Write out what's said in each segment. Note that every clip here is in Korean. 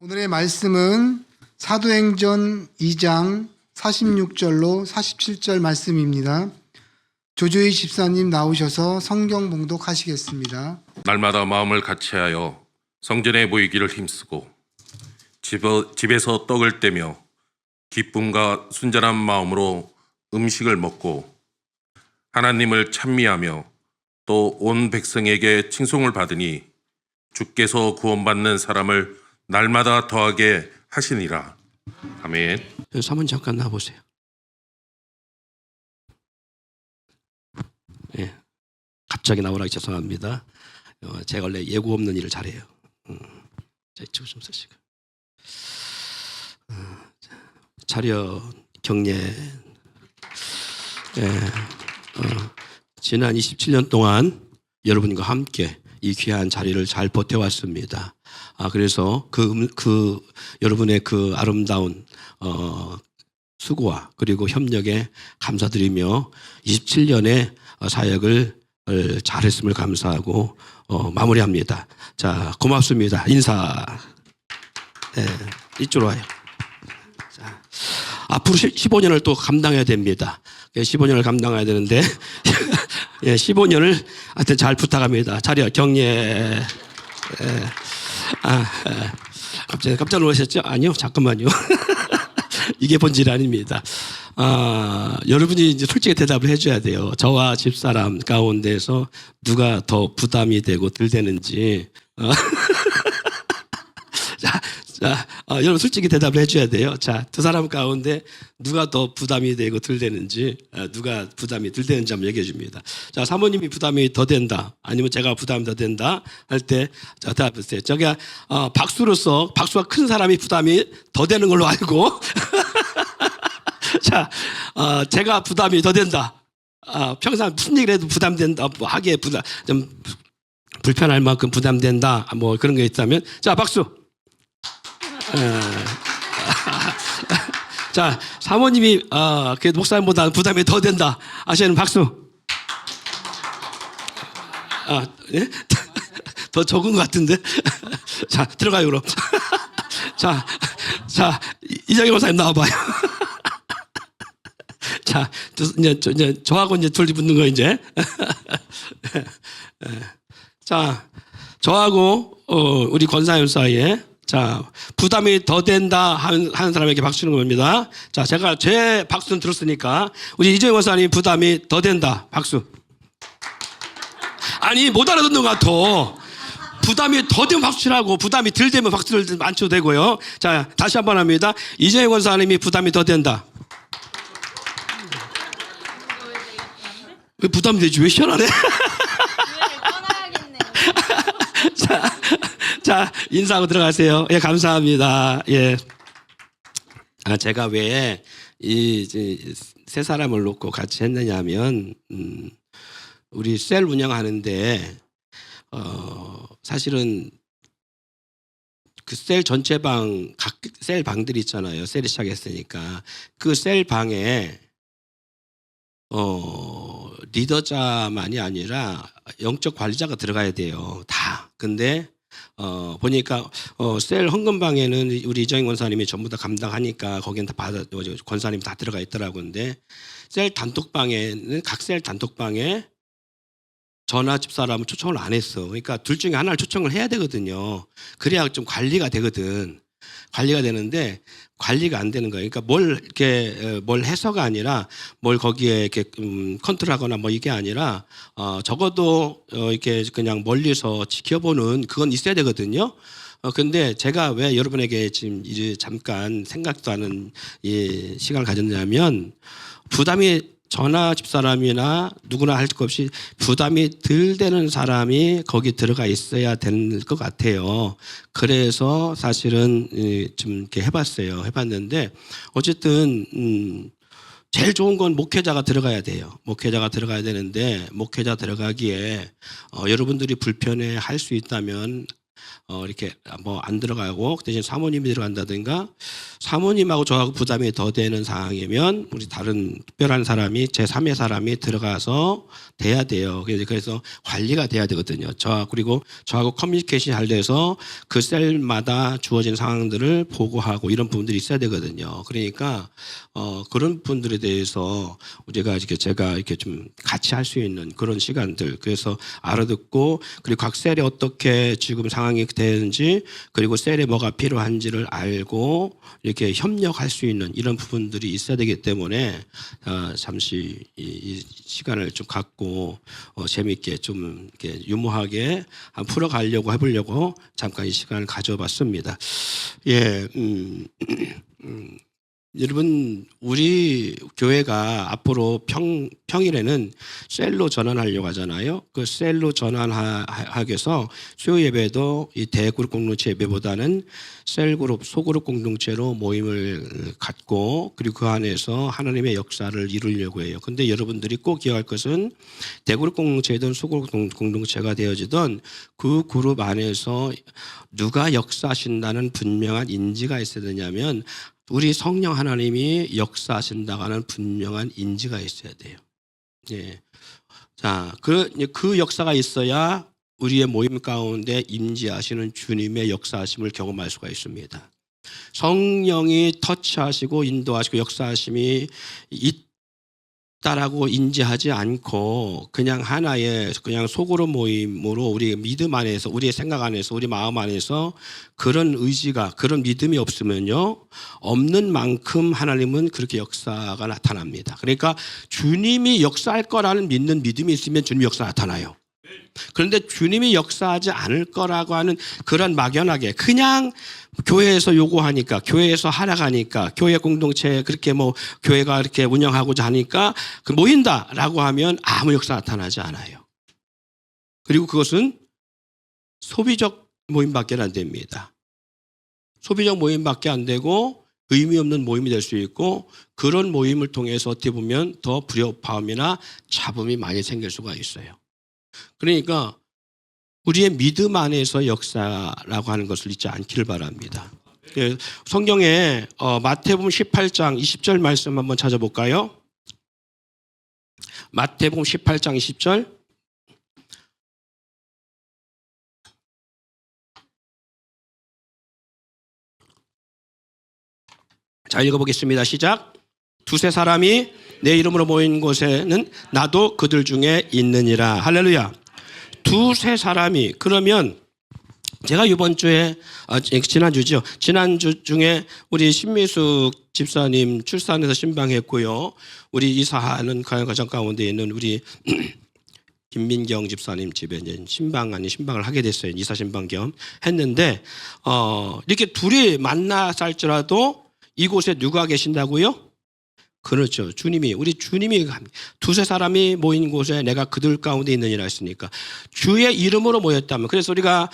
오늘의 말씀은 사도행전 2장 46절로 47절 말씀입니다. 조조희 집사님 나오셔서 성경 봉독하시겠습니다. 날마다 마음을 같이하여 성전에 모이기를 힘쓰고 집에서 떡을 떼며 기쁨과 순전한 마음으로 음식을 먹고 하나님을 찬미하며 또 온 백성에게 칭송을 받으니 주께서 구원받는 사람을 날마다 더하게 하시니라. 아멘. 사모님 잠깐 나와보세요. 예, 갑자기 나오라기 죄송합니다. 제가 원래 예고 없는 일을 잘해요. 자, 이쪽을 좀 쓰시고. 차려 경례. 지난 27년 동안 여러분과 함께 이 귀한 자리를 잘 버텨왔습니다. 그래서 여러분의 그 아름다운 수고와 그리고 협력에 감사드리며 27년의 사역을 잘했음을 감사하고 마무리합니다. 자, 고맙습니다. 인사. 네, 이쪽으로 와요. 자, 앞으로 15년을 또 감당해야 됩니다. 15년을 감당해야 되는데 15년을 하여튼 잘 부탁합니다. 차려 경례. 갑자기 깜짝 놀라셨죠? 아니요, 잠깐만요. 이게 본질이 아닙니다. 여러분이 이제 솔직히 대답을 해줘야 돼요. 저와 집사람 가운데서 누가 더 부담이 되고 들되는지. 여러분 솔직히 대답을 해줘야 돼요. 자, 두 사람 가운데 누가 더 부담이 되고 덜 되는지, 누가 부담이 덜 되는지 한번 얘기해 줍니다. 자, 사모님이 부담이 더 된다, 아니면 제가 부담이 더 된다 할 때, 자, 대답해주세요. 저기가 박수로서 박수가 큰 사람이 부담이 더 되는 걸로 알고, 자, 제가 부담이 더 된다. 평상 무슨 얘기를 해도 부담된다, 뭐 하기에 좀 불편할 만큼 부담된다, 뭐 그런 게 있다면, 자, 박수. 자, 사모님이 그 목사님보다 부담이 더 된다 하시는 박수. 예? 더 적은 것 같은데. 자, 들어가요 그럼. 자, 이정희 목사님 나와봐요. 자, 이제 저하고 이제 둘이 붙는 거 이제. 자, 저하고 우리 권사님 사이에. 자, 부담이 더 된다 하는 사람에게 박수 주는 겁니다. 자, 제가 제 박수는 들었으니까 우리 이정희 원사님 부담이 더 된다. 박수. 아니, 못 알아듣는 것 같아. 부담이 더 되면 박수 치라고, 부담이 덜 되면 박수를 안 쳐도 되고요. 자, 다시 한번 합니다. 이정희 원사님이 부담이 더 된다. 왜 부담이 되지? 왜 희한하네? 자, 인사하고 들어가세요. 예, 감사합니다. 예. 제가 왜 세 사람을 놓고 같이 했느냐면, 우리 셀 운영하는데, 사실은 그 셀 전체 각 셀 방들이 있잖아요. 셀이 시작했으니까. 그 셀 방에, 리더자만이 아니라 영적 관리자가 들어가야 돼요. 다. 근데, 보니까, 셀 헌금방에는 우리 이정희 권사님이 전부 다 감당하니까 거기는 다 권사님 다 들어가 있더라고요. 근데 셀 단톡방에는 각 셀 단톡방에 전화 집사람을 초청을 안 했어. 그러니까 둘 중에 하나를 초청을 해야 되거든요. 그래야 좀 관리가 되거든. 관리가 되는데 관리가 안 되는 거예요. 그러니까 뭘 해서가 아니라 뭘 거기에 이렇게 컨트롤하거나 뭐 이게 아니라 적어도 이렇게 그냥 멀리서 지켜보는 그건 있어야 되거든요. 근데 제가 왜 여러분에게 지금 이제 잠깐 생각도 하는 이 시간을 가졌냐면, 부담이 전화 집사람이나 누구나 할 것 없이 부담이 덜 되는 사람이 거기 들어가 있어야 될 것 같아요. 그래서 사실은 좀 이렇게 해봤는데, 어쨌든, 제일 좋은 건 목회자가 들어가야 돼요. 목회자가 들어가야 되는데, 목회자 들어가기에 여러분들이 불편해 할 수 있다면 이렇게 뭐 안 들어가고 대신 사모님이 들어간다든가 사모님하고 저하고 부담이 더 되는 상황이면 우리 다른 특별한 사람이 제3의 사람이 들어가서 돼야 돼요. 그래서 관리가 돼야 되거든요. 그리고 저하고 커뮤니케이션이 잘 돼서 그 셀마다 주어진 상황들을 보고하고 이런 부분들이 있어야 되거든요. 그러니까 그런 분들에 대해서 우리가 제가 이렇게 좀 같이 할 수 있는 그런 시간들, 그래서 알아듣고 그리고 각 셀에 어떻게 지금 상황이 되는지 그리고 셀에 뭐가 필요한지를 알고 이렇게 협력할 수 있는 이런 부분들이 있어야 되기 때문에 잠시 이 시간을 좀 갖고 재미있게 좀 이렇게 유머하게 풀어가려고 해보려고 잠깐 이 시간을 가져봤습니다. 예, 여러분 우리 교회가 앞으로 평일에는 셀로 전환하려고 하잖아요. 그 셀로 전환하기 위해서 수요 예배도 이 대그룹 공동체 예배보다는 셀그룹 소그룹 공동체로 모임을 갖고 그리고 그 안에서 하나님의 역사를 이루려고 해요. 근데 여러분들이 꼭 기억할 것은 대그룹 공동체든 소그룹 공동체가 되어지던 그 그룹 안에서 누가 역사하신다는 분명한 인지가 있어야 되냐면 우리 성령 하나님이 역사하신다고 하는 분명한 인지가 있어야 돼요. 예. 자, 그 역사가 있어야 우리의 모임 가운데 임재하시는 주님의 역사하심을 경험할 수가 있습니다. 성령이 터치하시고 인도하시고 역사하심이 있다라고 인지하지 않고 그냥 하나의 그냥 속으로 모임으로 우리 믿음 안에서 우리의 생각 안에서 우리 마음 안에서 그런 의지가 그런 믿음이 없으면요 없는 만큼 하나님은 그렇게 역사가 나타납니다. 그러니까 주님이 역사할 거라는 믿는 믿음이 있으면 주님 역사 나타나요. 그런데 주님이 역사하지 않을 거라고 하는 그런 막연하게 그냥 교회에서 요구하니까 교회에서 하락하니까 교회 공동체 그렇게 뭐 교회가 이렇게 운영하고자 하니까 모인다라고 하면 아무 역사 나타나지 않아요. 그리고 그것은 소비적 모임밖에 안 됩니다. 소비적 모임밖에 안 되고 의미 없는 모임이 될 수 있고 그런 모임을 통해서 어떻게 보면 더 불협화음이나 잡음이 많이 생길 수가 있어요. 그러니까 우리의 믿음 안에서 역사라고 하는 것을 잊지 않기를 바랍니다. 성경에 마태복음 18장 20절 말씀 한번 찾아볼까요? 마태복음 18장 20절. 자, 읽어보겠습니다. 시작. 두세 사람이 내 이름으로 모인 곳에는 나도 그들 중에 있느니라. 할렐루야. 두세 사람이 그러면 제가 이번 주에 지난주죠. 지난주 중에 우리 신미숙 집사님 출산해서 신방했고요. 우리 이사하는 과정 가운데 있는 우리 김민경 집사님 집에 이제 신방 아닌 신방을 하게 됐어요. 이사 신방 겸 했는데 이렇게 둘이 만나서 할지라도 이곳에 누가 계신다고요? 그렇죠. 우리 주님이 두세 사람이 모인 곳에 내가 그들 가운데 있느니라 했으니까 주의 이름으로 모였다면 그래서 우리가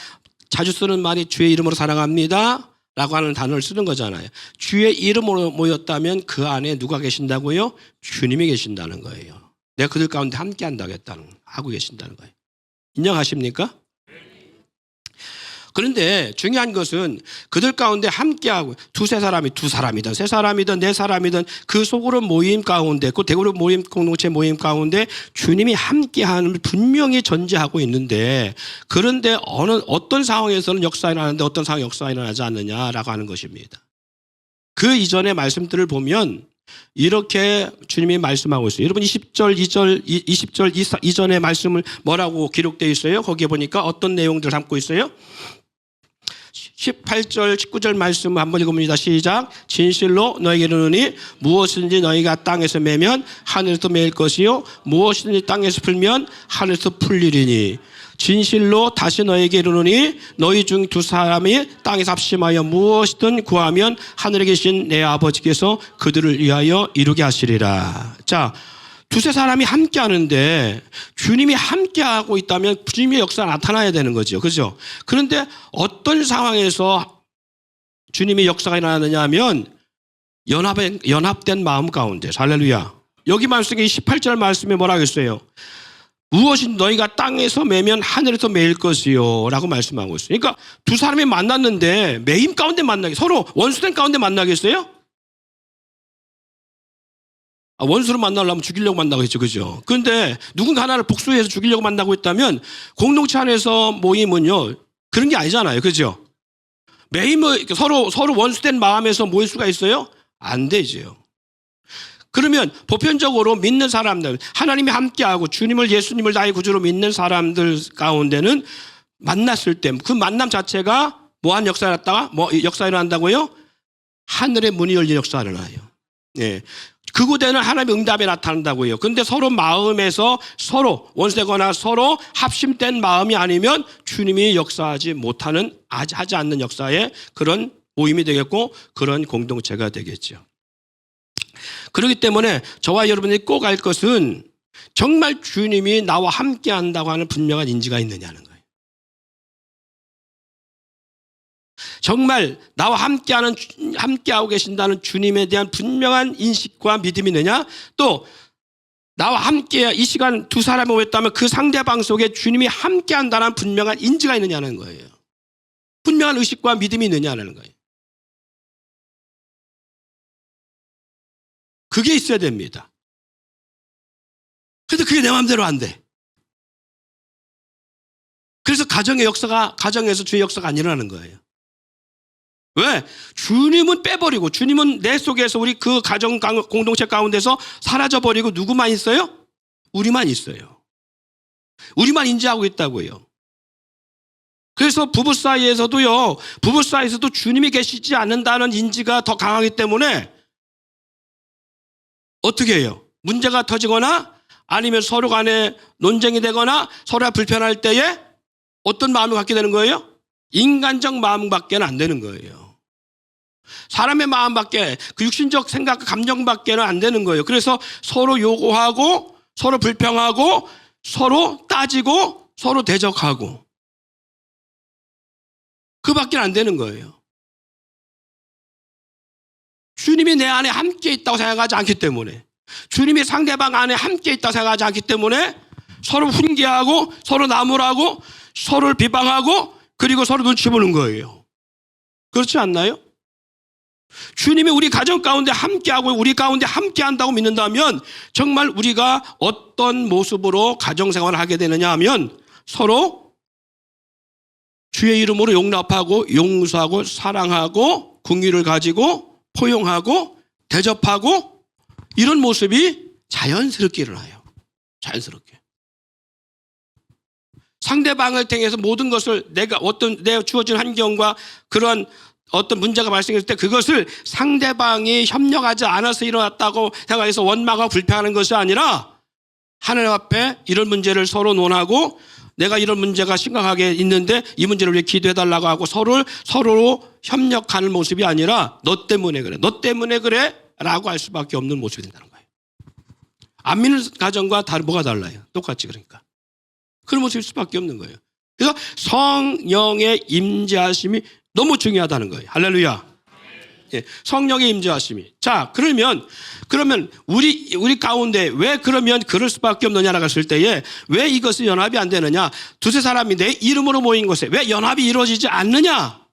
자주 쓰는 말이 주의 이름으로 사랑합니다 라고 하는 단어를 쓰는 거잖아요. 주의 이름으로 모였다면 그 안에 누가 계신다고요? 주님이 계신다는 거예요. 내가 그들 가운데 함께 하고 계신다는 거예요. 인정하십니까? 그런데 중요한 것은 그들 가운데 함께하고 두세 사람이 두 사람이든 세 사람이든 네 사람이든 그 속으로 모임 가운데 그 대그룹 모임 공동체 모임 가운데 주님이 함께하는 분명히 전제하고 있는데 그런데 어떤 상황에서는 역사가 일어나는데 어떤 상황에 역사가 일어나지 않느냐라고 하는 것입니다. 그 이전의 말씀들을 보면 이렇게 주님이 말씀하고 있어요. 여러분 20절 이전의 말씀을 뭐라고 기록되어 있어요? 거기에 보니까 어떤 내용들을 담고 있어요? 18절 19절 말씀 한번 읽어봅니다. 시작. 진실로 너에게 이르노니 무엇이든지 너희가 땅에서 매면 하늘에서 매일 것이요 무엇이든지 땅에서 풀면 하늘에서 풀리리니 진실로 다시 너에게 이르노니 너희 중 두 사람이 땅에서 합심하여 무엇이든 구하면 하늘에 계신 내 아버지께서 그들을 위하여 이루게 하시리라. 자, 두세 사람이 함께 하는데 주님이 함께 하고 있다면 주님의 역사가 나타나야 되는 거죠. 그죠? 그런데 어떤 상황에서 주님의 역사가 일어나느냐 하면 연합된 마음 가운데. 할렐루야. 여기 말씀에 18절 말씀에 뭐라고 했어요? 무엇이 너희가 땅에서 매면 하늘에서 매일 것이요 라고 말씀하고 있어요. 그러니까 두 사람이 만났는데 매임 가운데 만나게, 서로 원수된 가운데 만나겠어요? 원수로 만나려면 죽이려고 만나겠죠. 그죠? 그런데 누군가 하나를 복수해서 죽이려고 만나고 있다면 공동체 안에서 모임은요, 그런 게 아니잖아요. 그죠? 매임을 서로 원수된 마음에서 모일 수가 있어요? 안 되죠. 그러면 보편적으로 믿는 사람들, 하나님이 함께하고 주님을, 예수님을 나의 구주로 믿는 사람들 가운데는 만났을 때 그 만남 자체가 뭐한 역사를 했다가 역사가 일어난다고요? 하늘의 문이 열린 역사가 일어나요. 예. 그곳에는 하나님의 응답이 나타난다고요. 그런데 서로 마음에서 서로 원수되거나 서로 합심된 마음이 아니면 주님이 역사하지 못하는, 하지 않는 역사의 그런 모임이 되겠고 그런 공동체가 되겠죠. 그렇기 때문에 저와 여러분이 꼭 알 것은 정말 주님이 나와 함께 한다고 하는 분명한 인지가 있느냐는 거예요. 정말 나와 함께하고 계신다는 주님에 대한 분명한 인식과 믿음이 있느냐? 또 나와 함께 이 시간 두 사람이 모였다면 그 상대방 속에 주님이 함께한다는 분명한 인지가 있느냐는 거예요. 분명한 의식과 믿음이 있느냐는 거예요. 그게 있어야 됩니다. 그런데 그게 내 마음대로 안 돼. 그래서 가정에서 주의 역사가 안 일어나는 거예요. 왜? 주님은 빼버리고, 주님은 내 속에서 우리 그 가정 공동체 가운데서 사라져버리고 누구만 있어요? 우리만 있어요. 우리만 인지하고 있다고요. 그래서 부부 사이에서도 주님이 계시지 않는다는 인지가 더 강하기 때문에 어떻게 해요? 문제가 터지거나 아니면 서로 간에 논쟁이 되거나 서로가 불편할 때에 어떤 마음을 갖게 되는 거예요? 인간적 마음밖에 안 되는 거예요. 사람의 마음밖에, 그 육신적 생각과 감정밖에는 안 되는 거예요. 그래서 서로 요구하고 서로 불평하고 서로 따지고 서로 대적하고 그밖에 안 되는 거예요. 주님이 내 안에 함께 있다고 생각하지 않기 때문에, 주님이 상대방 안에 함께 있다고 생각하지 않기 때문에 서로 훈계하고 서로 나무라고 서로를 비방하고 그리고 서로 눈치 보는 거예요. 그렇지 않나요? 주님이 우리 가정 가운데 함께하고 우리 가운데 함께한다고 믿는다면 정말 우리가 어떤 모습으로 가정생활을 하게 되느냐 하면 서로 주의 이름으로 용납하고 용서하고 사랑하고 긍휼을 가지고 포용하고 대접하고 이런 모습이 자연스럽게 일어나요. 자연스럽게. 상대방을 통해서 모든 것을 내가 주어진 환경과 그런 어떤 문제가 발생했을 때 그것을 상대방이 협력하지 않아서 일어났다고 생각해서 원망하고 불평하는 것이 아니라 하나님 앞에 이런 문제를 서로 논하고 내가 이런 문제가 심각하게 있는데 이 문제를 위해 기도해달라고 하고 서로 협력하는 모습이 아니라 너 때문에 그래 라고 할 수밖에 없는 모습이 된다는 거예요. 안 믿는 가정과 뭐가 달라요? 똑같이 그러니까. 그런 모습일 수밖에 없는 거예요. 그래서 성령의 임재하심이 너무 중요하다는 거예요. 할렐루야. 예, 성령의 임재하심이. 자, 그러면 우리 가운데 왜 그러면 그럴 수밖에 없느냐라고 했을 때에 왜 이것이 연합이 안 되느냐? 두세 사람이 내 이름으로 모인 곳에 왜 연합이 이루어지지 않느냐?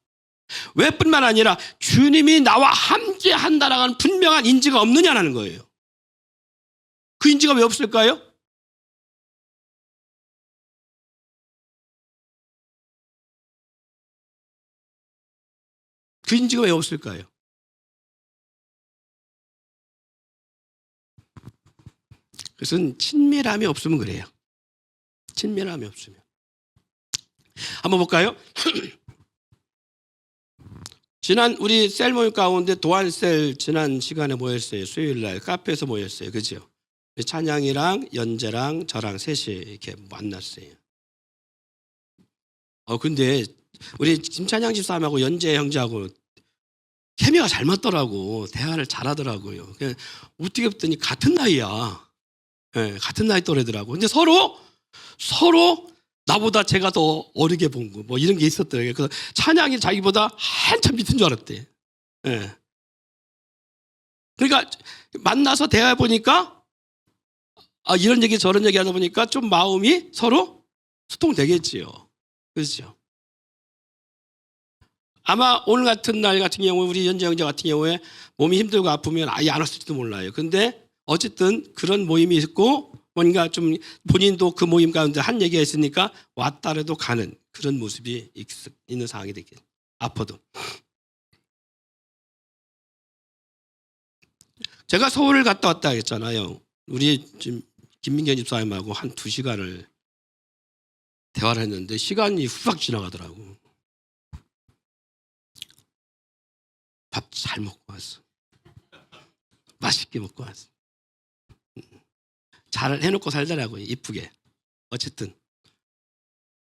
왜 뿐만 아니라 주님이 나와 함께 한다라는 분명한 인지가 없느냐라는 거예요. 그 인지가 왜 없을까요? 그 인지가 왜 없을까요? 그것은 친밀함이 없으면 그래요. 친밀함이 없으면. 한번 볼까요? 지난 우리 셀 모임 가운데 도안셀 지난 시간에 모였어요. 수요일날 카페에서 모였어요. 그죠? 찬양이랑 연재랑 저랑 셋이 이렇게 만났어요. 근데 우리 김찬양 집사람하고 연재 형제하고 케미가 잘 맞더라고. 대화를 잘하더라고요. 어떻게 봤더니 같은 나이야. 네, 같은 나이 또래더라고. 근데 서로 나보다 제가 더 어리게 본 거, 뭐 이런 게 있었더라고요. 그래서 찬양이 자기보다 한참 밑인 줄 알았대. 네. 그러니까 만나서 대화해 보니까 이런 얘기 저런 얘기 하다 보니까 좀 마음이 서로 소통되겠지요. 그렇죠. 아마 오늘 같은 날 같은 경우에 우리 연재 형제 같은 경우에 몸이 힘들고 아프면 아예 안 왔을지도 몰라요. 근데 어쨌든 그런 모임이 있고 뭔가 좀 본인도 그 모임 가운데 한 얘기가 있으니까 왔다라도 가는 그런 모습이 있는 상황이 되겠죠. 아파도. 제가 서울을 갔다 왔다 했잖아요. 우리 지금 김민경 집사님하고 한 2시간을 대화를 했는데 시간이 후딱 지나가더라고. 밥 잘 먹고 왔어. 맛있게 먹고 왔어. 잘 해놓고 살더라고요. 이쁘게. 어쨌든.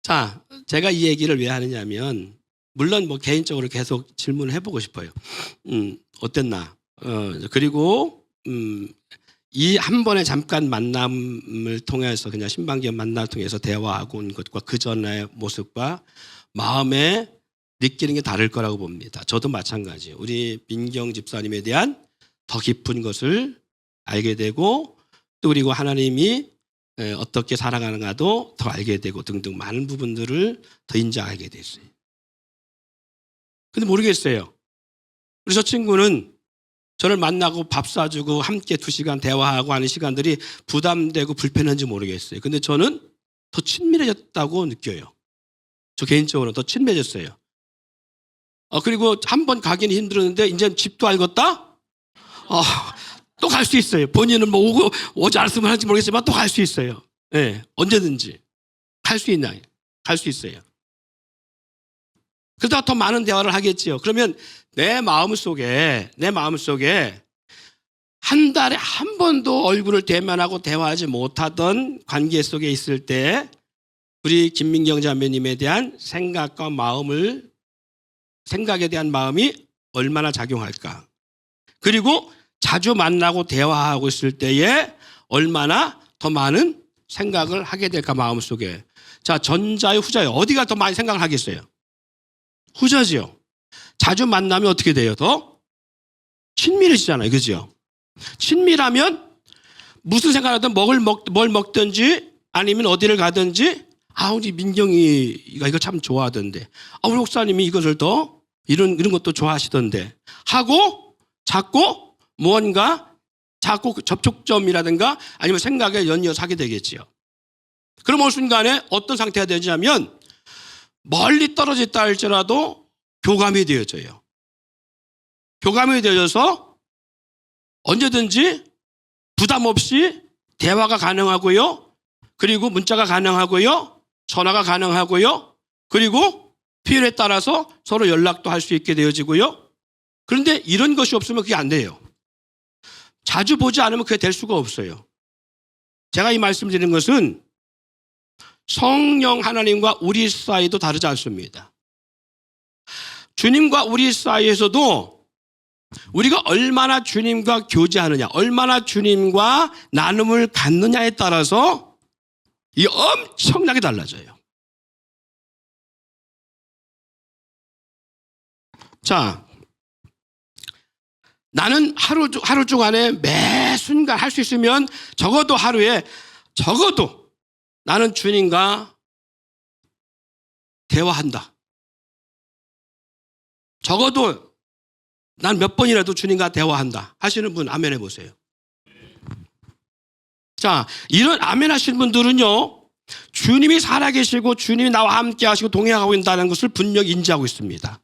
자, 제가 이 얘기를 왜 하느냐면 물론 뭐 개인적으로 계속 질문을 해보고 싶어요. 어땠나? 그리고 이 한 번의 잠깐 만남을 통해서 그냥 신방기업 만남을 통해서 대화하고 온 것과 그 전의 모습과 마음에 느끼는 게 다를 거라고 봅니다. 저도 마찬가지예요. 우리 민경 집사님에 대한 더 깊은 것을 알게 되고 또 그리고 하나님이 어떻게 살아가는가도 더 알게 되고 등등 많은 부분들을 더 인정하게 됐어요. 근데 모르겠어요. 우리 저 친구는 저를 만나고 밥 사주고 함께 2시간 대화하고 하는 시간들이 부담되고 불편한지 모르겠어요. 근데 저는 더 친밀해졌다고 느껴요. 저 개인적으로 더 친밀해졌어요. 그리고 한 번 가기는 힘들었는데 이제 집도 알겠다? 또 갈 수 있어요. 본인은 뭐 오지 않았으면 할지 모르겠지만 또 갈 수 있어요. 네, 언제든지 갈 수 있어요. 그러다가 더 많은 대화를 하겠지요. 그러면 내 마음속에 한 달에 한 번도 얼굴을 대면하고 대화하지 못하던 관계 속에 있을 때 우리 김민경 자매님에 대한 생각에 대한 마음이 얼마나 작용할까. 그리고 자주 만나고 대화하고 있을 때에 얼마나 더 많은 생각을 하게 될까 마음속에. 자, 전자요 후자요. 어디가 더 많이 생각을 하겠어요? 후자지요. 자주 만나면 어떻게 돼요? 더 친밀해지잖아요. 그죠? 친밀하면 무슨 생각하든 뭘 먹든지 아니면 어디를 가든지 우리 민경이가 이거 참 좋아하던데. 우리 목사님이 이것을 더 이런 것도 좋아하시던데. 하고 자꾸 무언가 자꾸 접촉점이라든가 아니면 생각에 연이어서 하게 되겠지요. 그럼 어느 순간에 어떤 상태가 되냐면 멀리 떨어져 있다 할지라도 교감이 되어져요. 교감이 되어져서 언제든지 부담 없이 대화가 가능하고요. 그리고 문자가 가능하고요. 전화가 가능하고요. 그리고 필요에 따라서 서로 연락도 할 수 있게 되어지고요. 그런데 이런 것이 없으면 그게 안 돼요. 자주 보지 않으면 그게 될 수가 없어요. 제가 이 말씀 드리는 것은 성령 하나님과 우리 사이도 다르지 않습니다. 주님과 우리 사이에서도 우리가 얼마나 주님과 교제하느냐, 얼마나 주님과 나눔을 갖느냐에 따라서 이 엄청나게 달라져요. 자, 나는 하루 중간에 매 순간 할 수 있으면 적어도 하루에 나는 주님과 대화한다. 적어도 난 몇 번이라도 주님과 대화한다 하시는 분 아멘 해보세요. 자, 이런 아멘 하시는 분들은요, 주님이 살아계시고 주님이 나와 함께 하시고 동행하고 있다는 것을 분명히 인지하고 있습니다.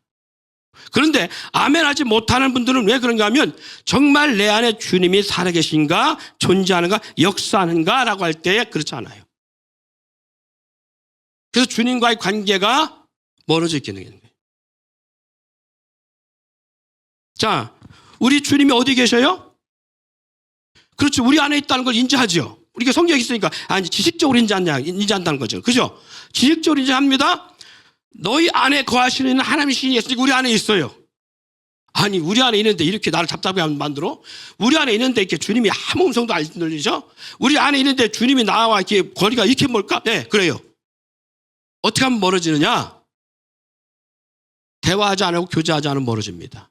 그런데 아멘 하지 못하는 분들은 왜 그런가 하면 정말 내 안에 주님이 살아계신가, 존재하는가, 역사하는가 라고 할 때 그렇지 않아요. 그래서 주님과의 관계가 멀어져 있게 되는 거예요. 자, 우리 주님이 어디 계셔요? 그렇죠. 우리 안에 있다는 걸 인지하죠. 우리가 성경에 있으니까 지식적으로 인지한다는 거죠. 그죠? 지식적으로 인지합니다. 너희 안에 거하시는 하나님의 신이 있으니까 우리 안에 있어요. 우리 안에 있는데 이렇게 나를 답답하게 만들어? 우리 안에 있는데 이렇게 주님이 아무 음성도 안 들리죠? 우리 안에 있는데 주님이 나와 이렇게 거리가 이렇게 멀까? 네, 그래요. 어떻게 하면 멀어지느냐? 대화하지 않고 교제하지 않으면 멀어집니다.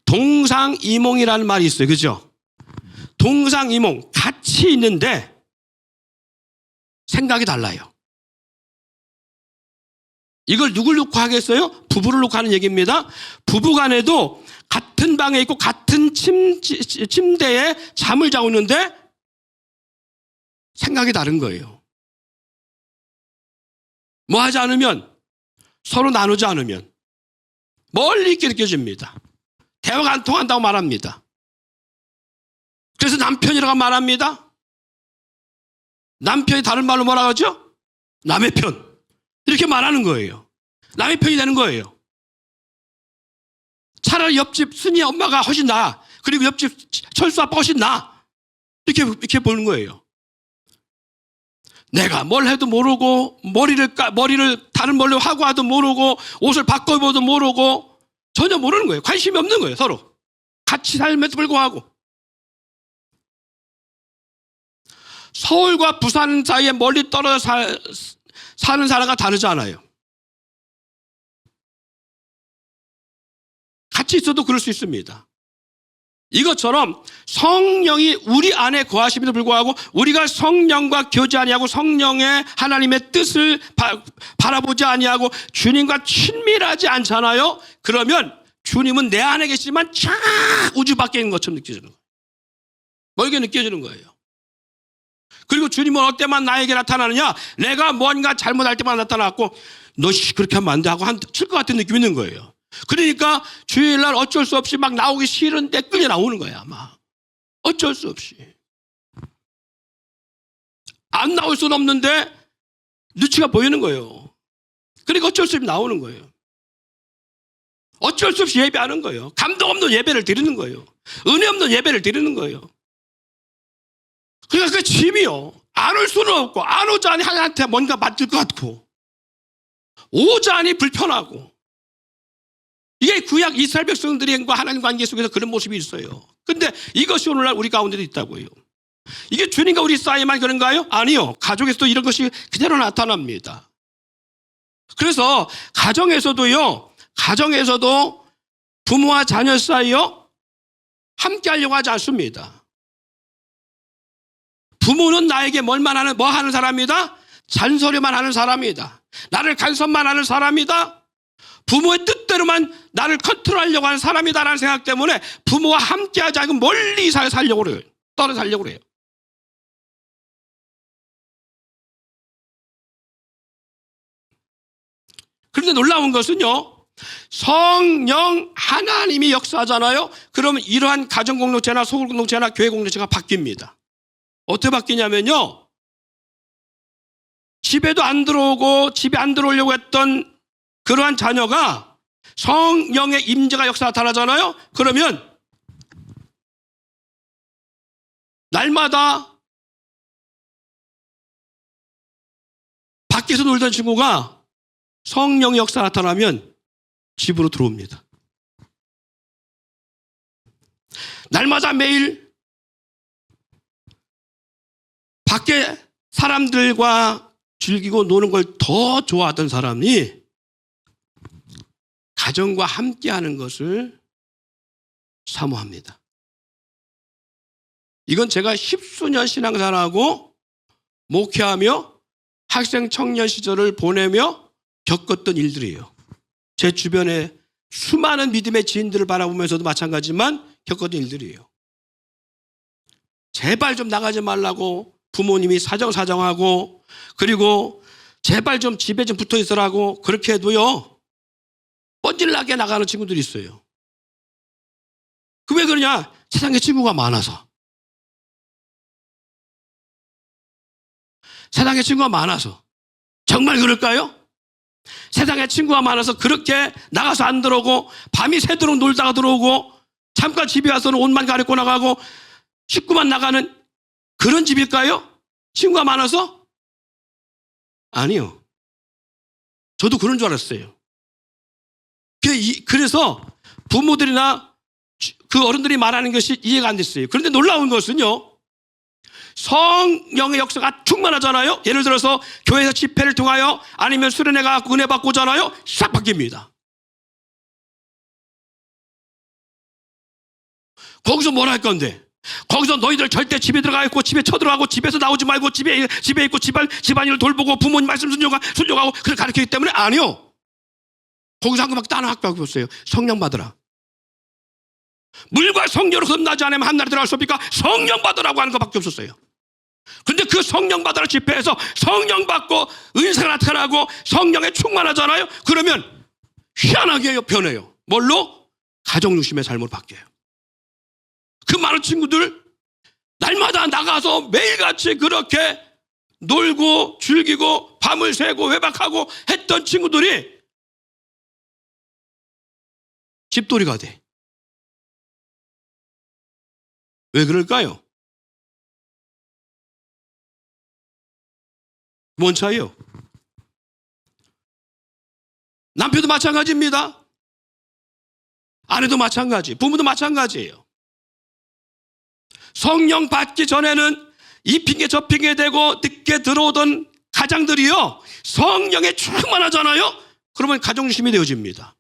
동상이몽이라는 말이 있어요. 그죠? 동상이몽 같이 있는데 생각이 달라요. 이걸 누굴 놓고 하겠어요? 부부를 놓고 하는 얘기입니다. 부부간에도 같은 방에 있고 같은 침대에 잠을 자고 있는데 생각이 다른 거예요. 뭐 하지 않으면, 서로 나누지 않으면 멀리 있게 느껴집니다. 대화가 안 통한다고 말합니다. 그래서 남편이라고 말합니다. 남편이 다른 말로 뭐라고 하죠? 남의 편. 이렇게 말하는 거예요. 남의 편이 되는 거예요. 차라리 옆집 순이 엄마가 훨씬 나아. 그리고 옆집 철수 아빠가 훨씬 나아. 이렇게 보는 거예요. 내가 뭘 해도 모르고, 머리를 다른 뭘로 하고 와도 모르고, 옷을 바꿔입어도 모르고, 전혀 모르는 거예요. 관심이 없는 거예요, 서로. 같이 살면서 불구하고. 서울과 부산 사이에 멀리 떨어져 사는 사람과 다르지 않아요. 같이 있어도 그럴 수 있습니다. 이것처럼 성령이 우리 안에 거하심에도 불구하고 우리가 성령과 교제 아니하고 성령의 하나님의 뜻을 바라보지 아니하고 주님과 친밀하지 않잖아요. 그러면 주님은 내 안에 계시지만 쫙 우주 밖에 있는 것처럼 느껴지는 거예요. 멀게 느껴지는 거예요. 그리고 주님은 어떨 때만 나에게 나타나느냐? 내가 뭔가 잘못할 때만 나타나고 너 그렇게 하면 안 돼 하고 칠 것 같은 느낌이 있는 거예요. 그러니까 주일날 어쩔 수 없이 막 나오기 싫은데 끌려 나오는 거야, 막. 어쩔 수 없이. 안 나올 수는 없는데 눈치가 보이는 거예요. 그러니까 어쩔 수 없이 나오는 거예요. 어쩔 수 없이 예배하는 거예요. 감동 없는 예배를 드리는 거예요. 은혜 없는 예배를 드리는 거예요. 그러니까 그 짐이요. 안 올 수는 없고, 안 오자니 하나님한테 뭔가 맡길 것 같고, 오자니 불편하고. 이게 구약 이스라엘 백성들과 하나님 관계 속에서 그런 모습이 있어요. 근데 이것이 오늘날 우리 가운데도 있다고요. 이게 주님과 우리 사이만 그런가요? 아니요. 가족에서도 이런 것이 그대로 나타납니다. 그래서 가정에서도 부모와 자녀 사이요 함께 하려고 하지 않습니다. 부모는 나에게 뭐 하는 사람이다? 잔소리만 하는 사람이다. 나를 간섭만 하는 사람이다. 부모의 뜻대로만 나를 컨트롤하려고 하는 사람이다라는 생각 때문에 부모와 함께하지 않고 멀리 살려고 그래요. 떨어져 살려고 그래요. 그런데 놀라운 것은요, 성령 하나님이 역사하잖아요. 그러면 이러한 가정 공동체나 소굴 공동체나 교회 공동체가 바뀝니다. 어떻게 바뀌냐면요, 집에도 안 들어오고 집에 안 들어오려고 했던 그러한 자녀가 성령의 임재가 역사 나타나잖아요. 그러면 날마다 밖에서 놀던 친구가 성령의 역사 나타나면 집으로 들어옵니다. 날마다 매일 밖에 사람들과 즐기고 노는 걸 더 좋아하던 사람이 가정과 함께하는 것을 사모합니다. 이건 제가 십수년 신앙생활하고 목회하며 학생 청년 시절을 보내며 겪었던 일들이에요. 제 주변에 수많은 믿음의 지인들을 바라보면서도 마찬가지지만 겪었던 일들이에요. 제발 좀 나가지 말라고 부모님이 사정하고, 그리고 제발 좀 집에 좀 붙어 있으라고 그렇게 해도요, 뻔질나게 나가는 친구들이 있어요. 그 왜 그러냐? 세상에 친구가 많아서. 세상에 친구가 많아서. 정말 그럴까요? 세상에 친구가 많아서 그렇게 나가서 안 들어오고 밤이 새도록 놀다가 들어오고 잠깐 집에 와서는 옷만 가리고 나가고 식구만 나가는 그런 집일까요? 친구가 많아서? 아니요. 저도 그런 줄 알았어요. 그래서 부모들이나 그 어른들이 말하는 것이 이해가 안 됐어요. 그런데 놀라운 것은요, 성령의 역사가 충만하잖아요. 예를 들어서 교회에서 집회를 통하여 아니면 수련회 가고 은혜 받고 오잖아요. 싹 바뀝니다. 거기서 뭘 할 건데? 거기서 너희들 절대 집에 들어가 있고 집에 쳐들어가고 집에서 나오지 말고 집에 있고 집안일을 돌보고 부모님 말씀 순종하고 그걸 가르치기 때문에 아니요. 거기서 한 것밖에 다른 학교가 없어요. 성령 받으라. 물과 성령으로 겁나지 않으면 한나라에 들어갈 수 없으니까 성령 받으라고 하는 것밖에 없었어요. 근데 그 성령 받으라 집회에서 성령 받고 은사가 나타나고 성령에 충만하잖아요. 그러면 희한하게 변해요. 뭘로? 가정 중심의 삶으로 바뀌어요. 그 많은 친구들 날마다 나가서 매일같이 그렇게 놀고 즐기고 밤을 새고 외박하고 했던 친구들이 집돌이가 돼. 왜 그럴까요? 뭔 차이요? 남편도 마찬가지입니다. 아내도 마찬가지, 부모도 마찬가지예요. 성령 받기 전에는 이 핑계 저 핑계 대고 늦게 들어오던 가장들이요, 성령에 충만하잖아요. 그러면 가정심이 되어집니다.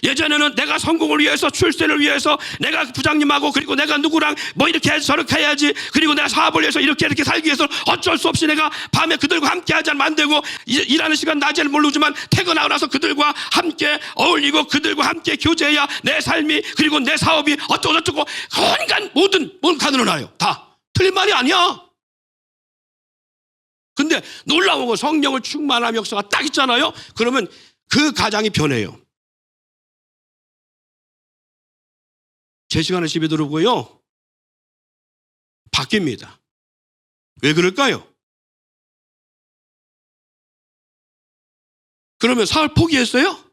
예전에는 내가 성공을 위해서, 출세를 위해서, 내가 부장님하고 그리고 내가 누구랑 뭐 이렇게 해서 저렇게 해야지, 그리고 내가 사업을 위해서 이렇게 살기 위해서 어쩔 수 없이 내가 밤에 그들과 함께 하지 않으면 안 되고, 일하는 시간 낮에는 모르지만 퇴근하고 나서 그들과 함께 어울리고 그들과 함께 교제해야 내 삶이 그리고 내 사업이 어쩌고 온갖 모든 가능을 하요. 다 틀린 말이 아니야. 근데 놀라운 건 성령을 충만함 역사가 딱 있잖아요. 그러면 그 가장이 변해요. 제 시간에 집에 들어오고요, 바뀝니다. 왜 그럴까요? 그러면 사업 포기했어요?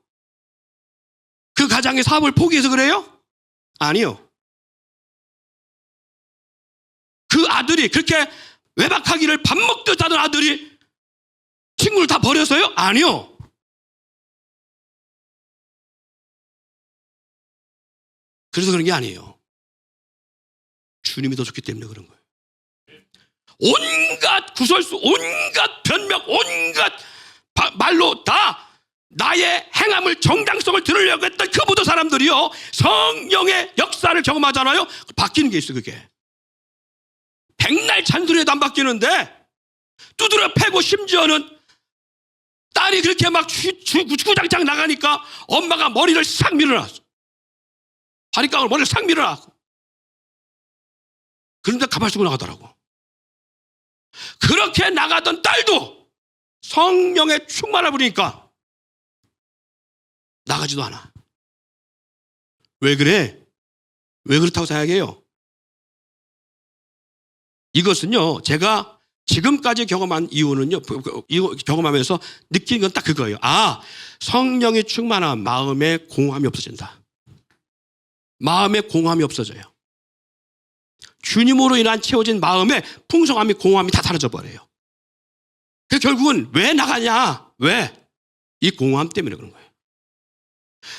그 가장이 사업을 포기해서 그래요? 아니요. 그 아들이 그렇게 외박하기를 밥 먹듯 하던 아들이 친구를 다 버렸어요? 아니요. 그래서 그런 게 아니에요. 주님이 더 좋기 때문에 그런 거예요. 온갖 구설수, 온갖 변명, 온갖 말로 다 나의 행함을, 정당성을 들으려고 했던 그 모든 사람들이요, 성령의 역사를 경험하잖아요. 바뀌는 게 있어요. 그게 백날 잔소리해도 안 바뀌는데 두드려 패고, 심지어는 딸이 그렇게 막 주구장창 나가니까 엄마가 머리를 싹 밀어놨어. 바리깡을 머리를 싹 밀어놨고, 그런데 가발 쓰고 나가더라고. 그렇게 나가던 딸도 성령의 충만을 부리니까 나가지도 않아. 왜 그래? 왜 그렇다고 생각해요? 이것은요, 제가 지금까지 경험한 이유는요, 경험하면서 느낀 건 딱 그거예요. 아, 성령이 충만한 마음에 공허함이 없어진다. 마음에 공허함이 없어져요. 주님으로 인한 채워진 마음에 풍성함이, 공허함이 다 사라져 버려요. 그래서 결국은 왜 나가냐? 왜? 이 공허함 때문에 그런 거예요.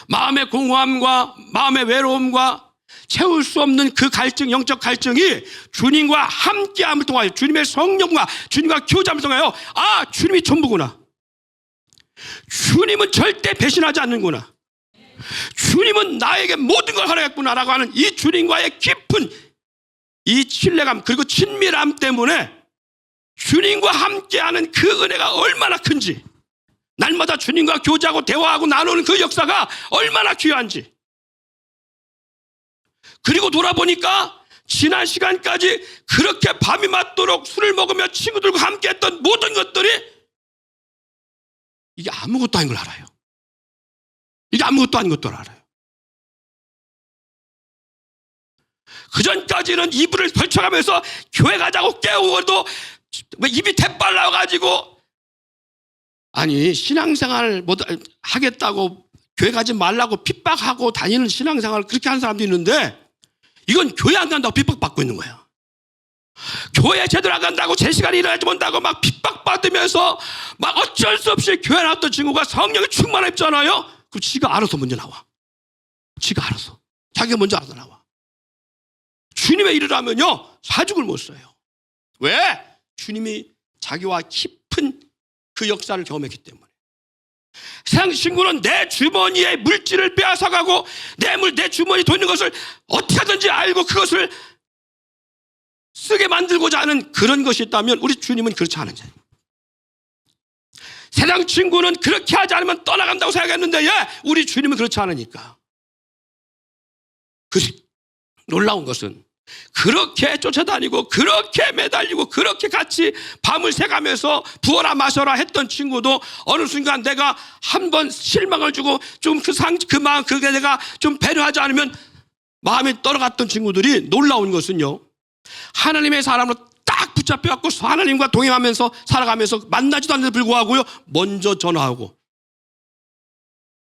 마음의 공허함과 마음의 외로움과 채울 수 없는 그 갈증, 영적 갈증이 주님과 함께함을 통하여, 주님의 성령과 주님과 교제함을 통하여, 아, 주님이 전부구나. 주님은 절대 배신하지 않는구나. 주님은 나에게 모든 걸 허락했구나라고 하는 이 주님과의 깊은 이 신뢰감, 그리고 친밀함 때문에 주님과 함께하는 그 은혜가 얼마나 큰지, 날마다 주님과 교제하고 대화하고 나누는 그 역사가 얼마나 귀한지, 그리고 돌아보니까 지난 시간까지 그렇게 밤이 맞도록 술을 먹으며 친구들과 함께했던 모든 것들이 이게 아무것도 아닌 걸 알아요. 이게 아무것도 아닌 것도 알아요. 그전까지는 이불을 펼쳐가면서 교회 가자고 깨우고도 입이 대빨 나와가지고, 아니, 신앙생활 못 하겠다고 교회 가지 말라고 핍박하고 다니는 신앙생활 그렇게 하는 사람도 있는데, 이건 교회 안 간다고 핍박받고 있는 거예요. 교회 제대로 안 간다고, 제 시간에 일어나지 못한다고 막 핍박받으면서 막 어쩔 수 없이 교회 나왔던 친구가 성령이 충만했잖아요. 그럼 지가 알아서 먼저 나와. 지가 알아서. 자기가 먼저 알아서 나와. 주님의 일을 하면요, 사죽을 못 써요. 왜? 주님이 자기와 깊은 그 역사를 경험했기 때문에. 세상 친구는 내 주머니에 물질을 빼앗아가고 내 주머니에 돈 있는 것을 어떻게 하든지 알고 그것을 쓰게 만들고자 하는 그런 것이 있다면 우리 주님은 그렇지 않은 자예요. 세상 친구는 그렇게 하지 않으면 떠나간다고 생각했는데 우리 주님은 그렇지 않으니까. 놀라운 것은 그렇게 쫓아다니고 그렇게 매달리고 그렇게 같이 밤을 새가면서 부어라 마셔라 했던 친구도 어느 순간 내가 한번 실망을 주고 좀 그 마음 그게 내가 좀 배려하지 않으면 마음이 떠나갔던 친구들이 놀라운 것은요, 하나님의 사람으로 딱 붙잡혀갖고 하나님과 동행하면서 살아가면서 만나지도 않는데 불구하고요 먼저 전화하고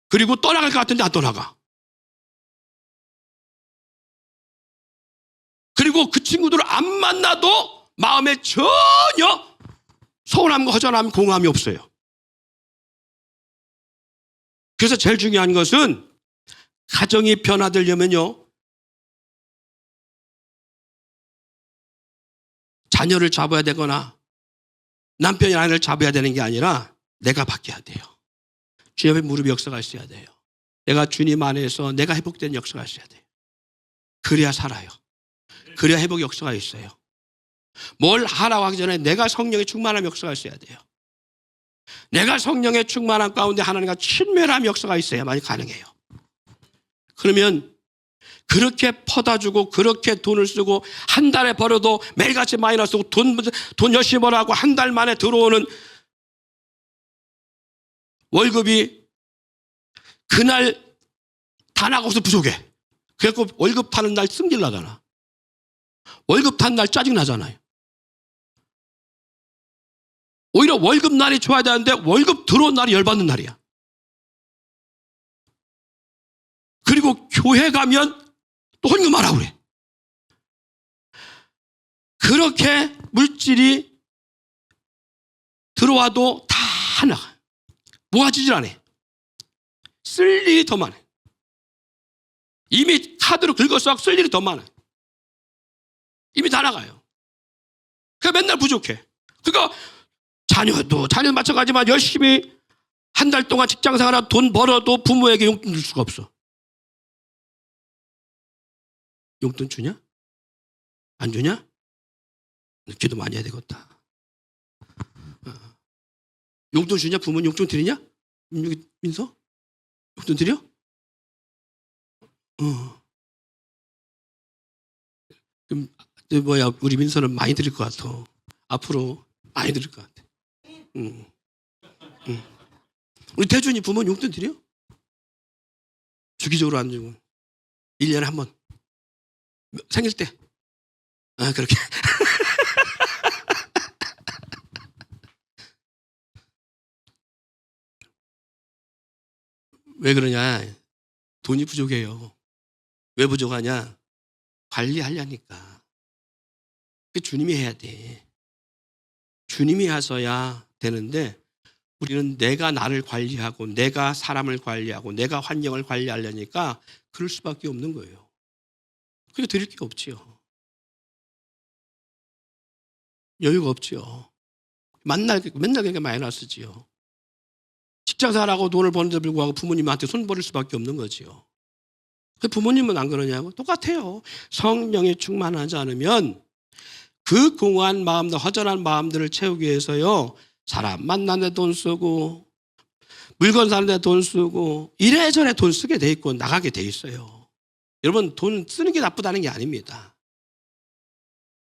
그리고 떠나갈 것 같은데 안 떠나가. 그리고 그 친구들을 안 만나도 마음에 전혀 서운함과 허전함, 공허함이 없어요. 그래서 제일 중요한 것은 가정이 변화되려면요, 자녀를 잡아야 되거나 남편이 아내를 잡아야 되는 게 아니라 내가 바뀌어야 돼요. 주님 앞에 무릎 역사가 있어야 돼요. 내가 주님 안에서 내가 회복된 역사가 있어야 돼요. 그래야 살아요. 그래야 회복 역사가 있어요. 뭘 하라고 하기 전에 내가 성령의 충만함 역사가 있어야 돼요. 내가 성령의 충만함 가운데 하나님과 친밀함 역사가 있어야만 가능해요. 그러면 그렇게 퍼다주고 그렇게 돈을 쓰고 한 달에 벌어도 매일같이 마이너스 쓰고 돈 열심히 벌어하고 한 달 만에 들어오는 월급이 그날 다 나가서 부족해. 그래서 월급 타는 날 승질 나잖아. 월급 탄 날 짜증 나잖아요. 오히려 월급 날이 좋아야 되는데 월급 들어온 날이 열받는 날이야. 그리고 교회 가면 또 헌금하라고 그래. 그렇게 물질이 들어와도 다 나가. 모아지질 않아. 쓸 일이 더 많아. 이미 카드로 긁어서 쓸 일이 더 많아. 이미 다 나가요. 그러니까 맨날 부족해. 그러니까 자녀 맞춰가지만 열심히 한 달 동안 직장생활하고 돈 벌어도 부모에게 용돈 줄 수가 없어. 용돈 주냐? 안 주냐? 기도 많이 해야 되겠다. 용돈 주냐? 부모님 용돈 드리냐? 민서? 용돈 드려? 그럼 우리 민서는 많이 드릴 것 같아. 앞으로 많이 드릴 것 같아. 우리 태준이 부모님 용돈 드려? 주기적으로 안 주고 1년에 한 번 생일 때 그렇게 왜 그러냐? 돈이 부족해요. 왜 부족하냐? 관리하려니까. 그 주님이 해야 돼. 주님이 하셔야 되는데 우리는 내가 나를 관리하고 내가 사람을 관리하고 내가 환경을 관리하려니까 그럴 수밖에 없는 거예요. 그게 드릴 게 없지요. 여유가 없지요. 맨날 그렇게 마이너스지요. 직장생활하고 돈을 버는데 불구하고 부모님한테 손 버릴 수밖에 없는 거지요. 부모님은 안 그러냐고? 똑같아요. 성령이 충만하지 않으면 그 공허한 마음들, 허전한 마음들을 채우기 위해서요, 사람 만나는데 돈 쓰고 물건 사는데 돈 쓰고 이래저래 돈 쓰게 돼 있고 나가게 돼 있어요. 여러분, 돈 쓰는 게 나쁘다는 게 아닙니다.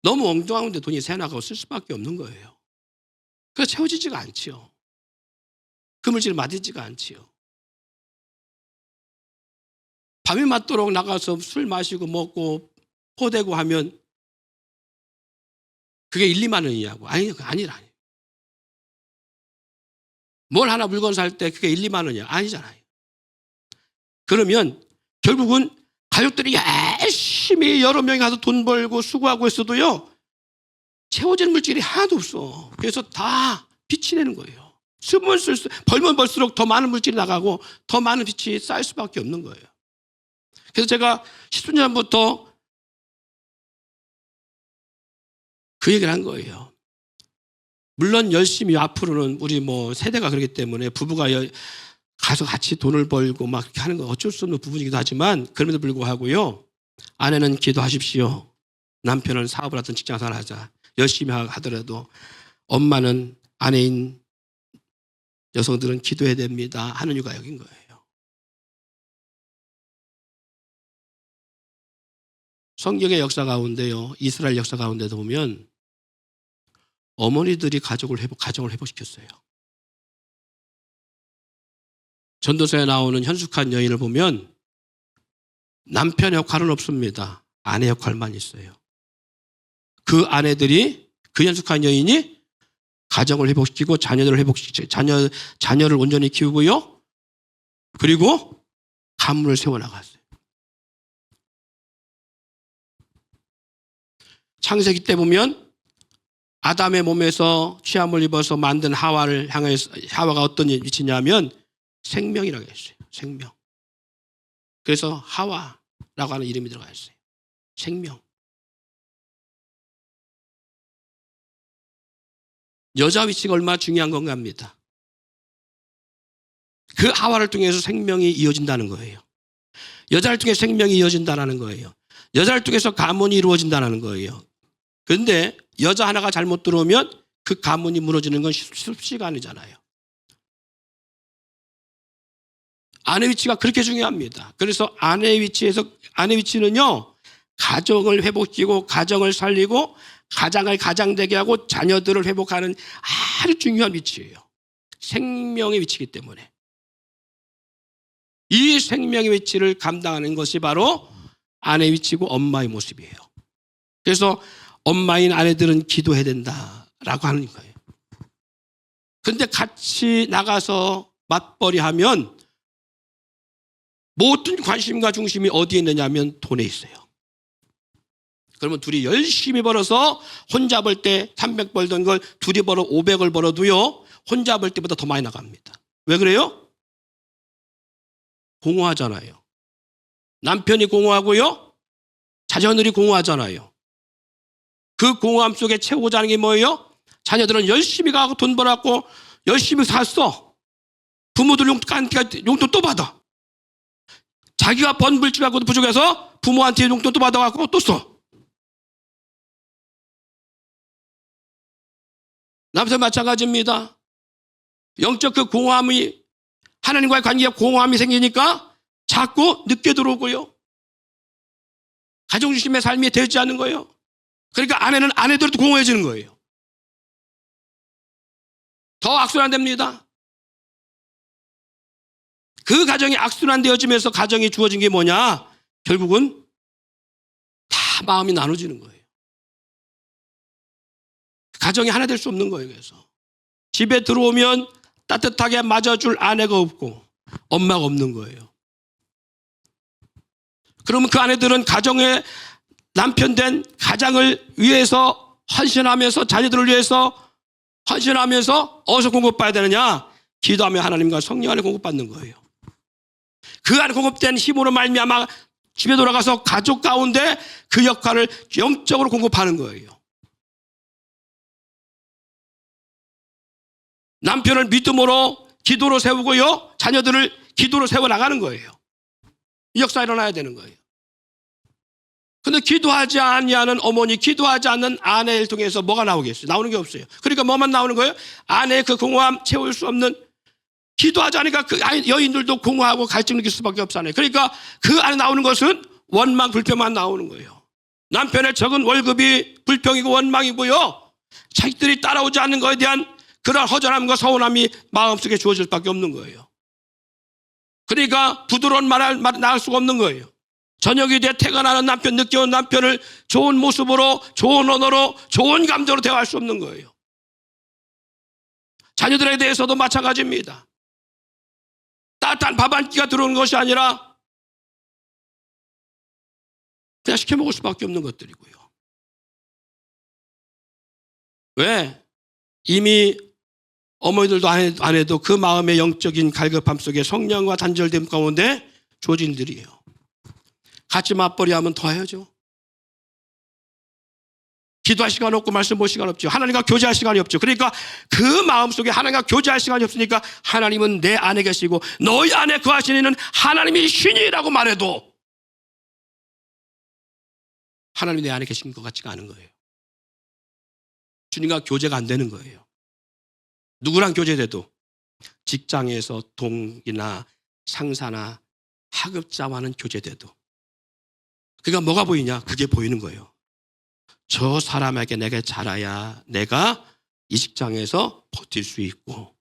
너무 엉뚱한데 돈이 새나가고 쓸 수밖에 없는 거예요. 그래서 채워지지가 않지요. 그 물질을 맞지가 않지요. 밤이 맞도록 나가서 술 마시고 먹고 포대고 하면 그게 1, 2만 원이냐고. 아니라. 뭘 하나 물건 살 때 그게 1, 2만 원이야. 아니잖아요. 그러면 결국은 가족들이 열심히 여러 명이 가서 돈 벌고 수고하고 했어도요, 채워지는 물질이 하나도 없어. 그래서 다 빚이 내는 거예요. 벌면 벌수록 더 많은 물질이 나가고 더 많은 빚이 쌓일 수밖에 없는 거예요. 그래서 제가 10년 전부터 그 얘기를 한 거예요. 물론 열심히 앞으로는 우리 세대가 그렇기 때문에 부부가 가서 같이 돈을 벌고 막 그렇게 하는 건 어쩔 수 없는 부분이기도 하지만 그럼에도 불구하고요, 아내는 기도하십시오. 남편은 사업을 하든 직장생활을 하자. 열심히 하더라도 엄마는 아내인 여성들은 기도해야 됩니다 하는 이유가 여긴 거예요. 성경의 역사 가운데요, 이스라엘 역사 가운데도 보면 어머니들이 가정을 회복시켰어요. 전도서에 나오는 현숙한 여인을 보면 남편 역할은 없습니다. 아내 역할만 있어요. 그 아내들이, 그 현숙한 여인이 가정을 회복시키고 자녀를 회복시키고 자녀를 온전히 키우고요. 그리고 가문을 세워나갔어요. 창세기 때 보면 아담의 몸에서 취함을 입어서 만든 하와를 향해서, 하와가 어떤 위치냐면 생명이라고 했어요. 생명. 그래서 하와라고 하는 이름이 들어가 있어요. 생명. 여자 위치가 얼마나 중요한 건가 합니다. 그 하와를 통해서 생명이 이어진다는 거예요. 여자를 통해 생명이 이어진다는 거예요. 여자를 통해서 가문이 이루어진다는 거예요. 그런데 여자 하나가 잘못 들어오면 그 가문이 무너지는 건 쉽지가 아니잖아요. 아내 위치가 그렇게 중요합니다. 그래서 아내 위치는요, 가정을 회복시키고 가정을 살리고 가장을 가장되게 하고 자녀들을 회복하는 아주 중요한 위치예요. 생명의 위치이기 때문에. 이 생명의 위치를 감당하는 것이 바로 아내 위치고 엄마의 모습이에요. 그래서 엄마인 아내들은 기도해야 된다라고 하는 거예요. 그런데 같이 나가서 맞벌이하면 모든 관심과 중심이 어디에 있느냐면 돈에 있어요. 그러면 둘이 열심히 벌어서 혼자 벌 때 300 벌던 걸 둘이 벌어 500을 벌어도요, 혼자 벌 때보다 더 많이 나갑니다. 왜 그래요? 공허하잖아요. 남편이 공허하고요, 자녀들이 공허하잖아요. 그 공허함 속에 채우고자 하는 게 뭐예요? 자녀들은 열심히 가고 돈 벌었고 열심히 샀어. 부모들 용돈 또 받아. 자기가 번 물질 갖고도 부족해서 부모한테 용돈 또 받아갖고 또 써. 남편 마찬가지입니다. 영적 그 공허함이, 하나님과의 관계에 공허함이 생기니까 자꾸 늦게 들어오고요, 가정중심의 삶이 되지 않는 거예요. 그러니까 아내는 아내대로 공허해지는 거예요. 더 악순환됩니다. 그 가정이 악순환되어지면서 가정이 주어진 게 뭐냐? 결국은 다 마음이 나눠지는 거예요. 가정이 하나 될 수 없는 거예요. 그래서 집에 들어오면 따뜻하게 맞아줄 아내가 없고 엄마가 없는 거예요. 그러면 그 아내들은 가정의 남편 된 가장을 위해서 헌신하면서, 자녀들을 위해서 헌신하면서 어디서 공급받아야 되느냐? 기도하며 하나님과 성령 안에 공급받는 거예요. 그 안에 공급된 힘으로 말미암아 집에 돌아가서 가족 가운데 그 역할을 영적으로 공급하는 거예요. 남편을 믿음으로 기도로 세우고요, 자녀들을 기도로 세워나가는 거예요. 이 역사가 일어나야 되는 거예요. 근데 기도하지 않는 어머니, 기도하지 않는 아내를 통해서 뭐가 나오겠어요? 나오는 게 없어요. 그러니까 뭐만 나오는 거예요? 아내의 그 공허함 채울 수 없는, 기도하지 않으니까 그 여인들도 공허하고 갈증 느낄 수밖에 없잖아요. 그러니까 그 안에 나오는 것은 원망, 불평만 나오는 거예요. 남편의 적은 월급이 불평이고 원망이고요, 자식들이 따라오지 않는 것에 대한 그런 허전함과 서운함이 마음속에 주어질 수밖에 없는 거예요. 그러니까 부드러운 말을 나올 수가 없는 거예요. 저녁이 돼 퇴근하는 남편, 늦게 온 남편을 좋은 모습으로, 좋은 언어로, 좋은 감정으로 대화할 수 없는 거예요. 자녀들에 대해서도 마찬가지입니다. 따뜻한 밥 한 끼가 들어오는 것이 아니라 그냥 시켜 먹을 수밖에 없는 것들이고요. 왜? 이미 어머니들도 아내도 그 마음의 영적인 갈급함 속에 성령과 단절됨 가운데 주어진 일들이에요. 같이 맞벌이하면 더 해야죠. 기도할 시간 없고 말씀 볼 시간 없죠. 하나님과 교제할 시간이 없죠. 그러니까 그 마음속에 하나님과 교제할 시간이 없으니까 하나님은 내 안에 계시고 너희 안에 거하시는 이는 하나님이 신이라고 말해도 하나님이 내 안에 계신 것 같지가 않은 거예요. 주님과 교제가 안 되는 거예요. 누구랑 교제돼도 직장에서 동기나 상사나 하급자와는 교제돼도 그러니까 뭐가 보이냐? 그게 보이는 거예요. 저 사람에게 내게 잘해야 내가 이 직장에서 버틸 수 있고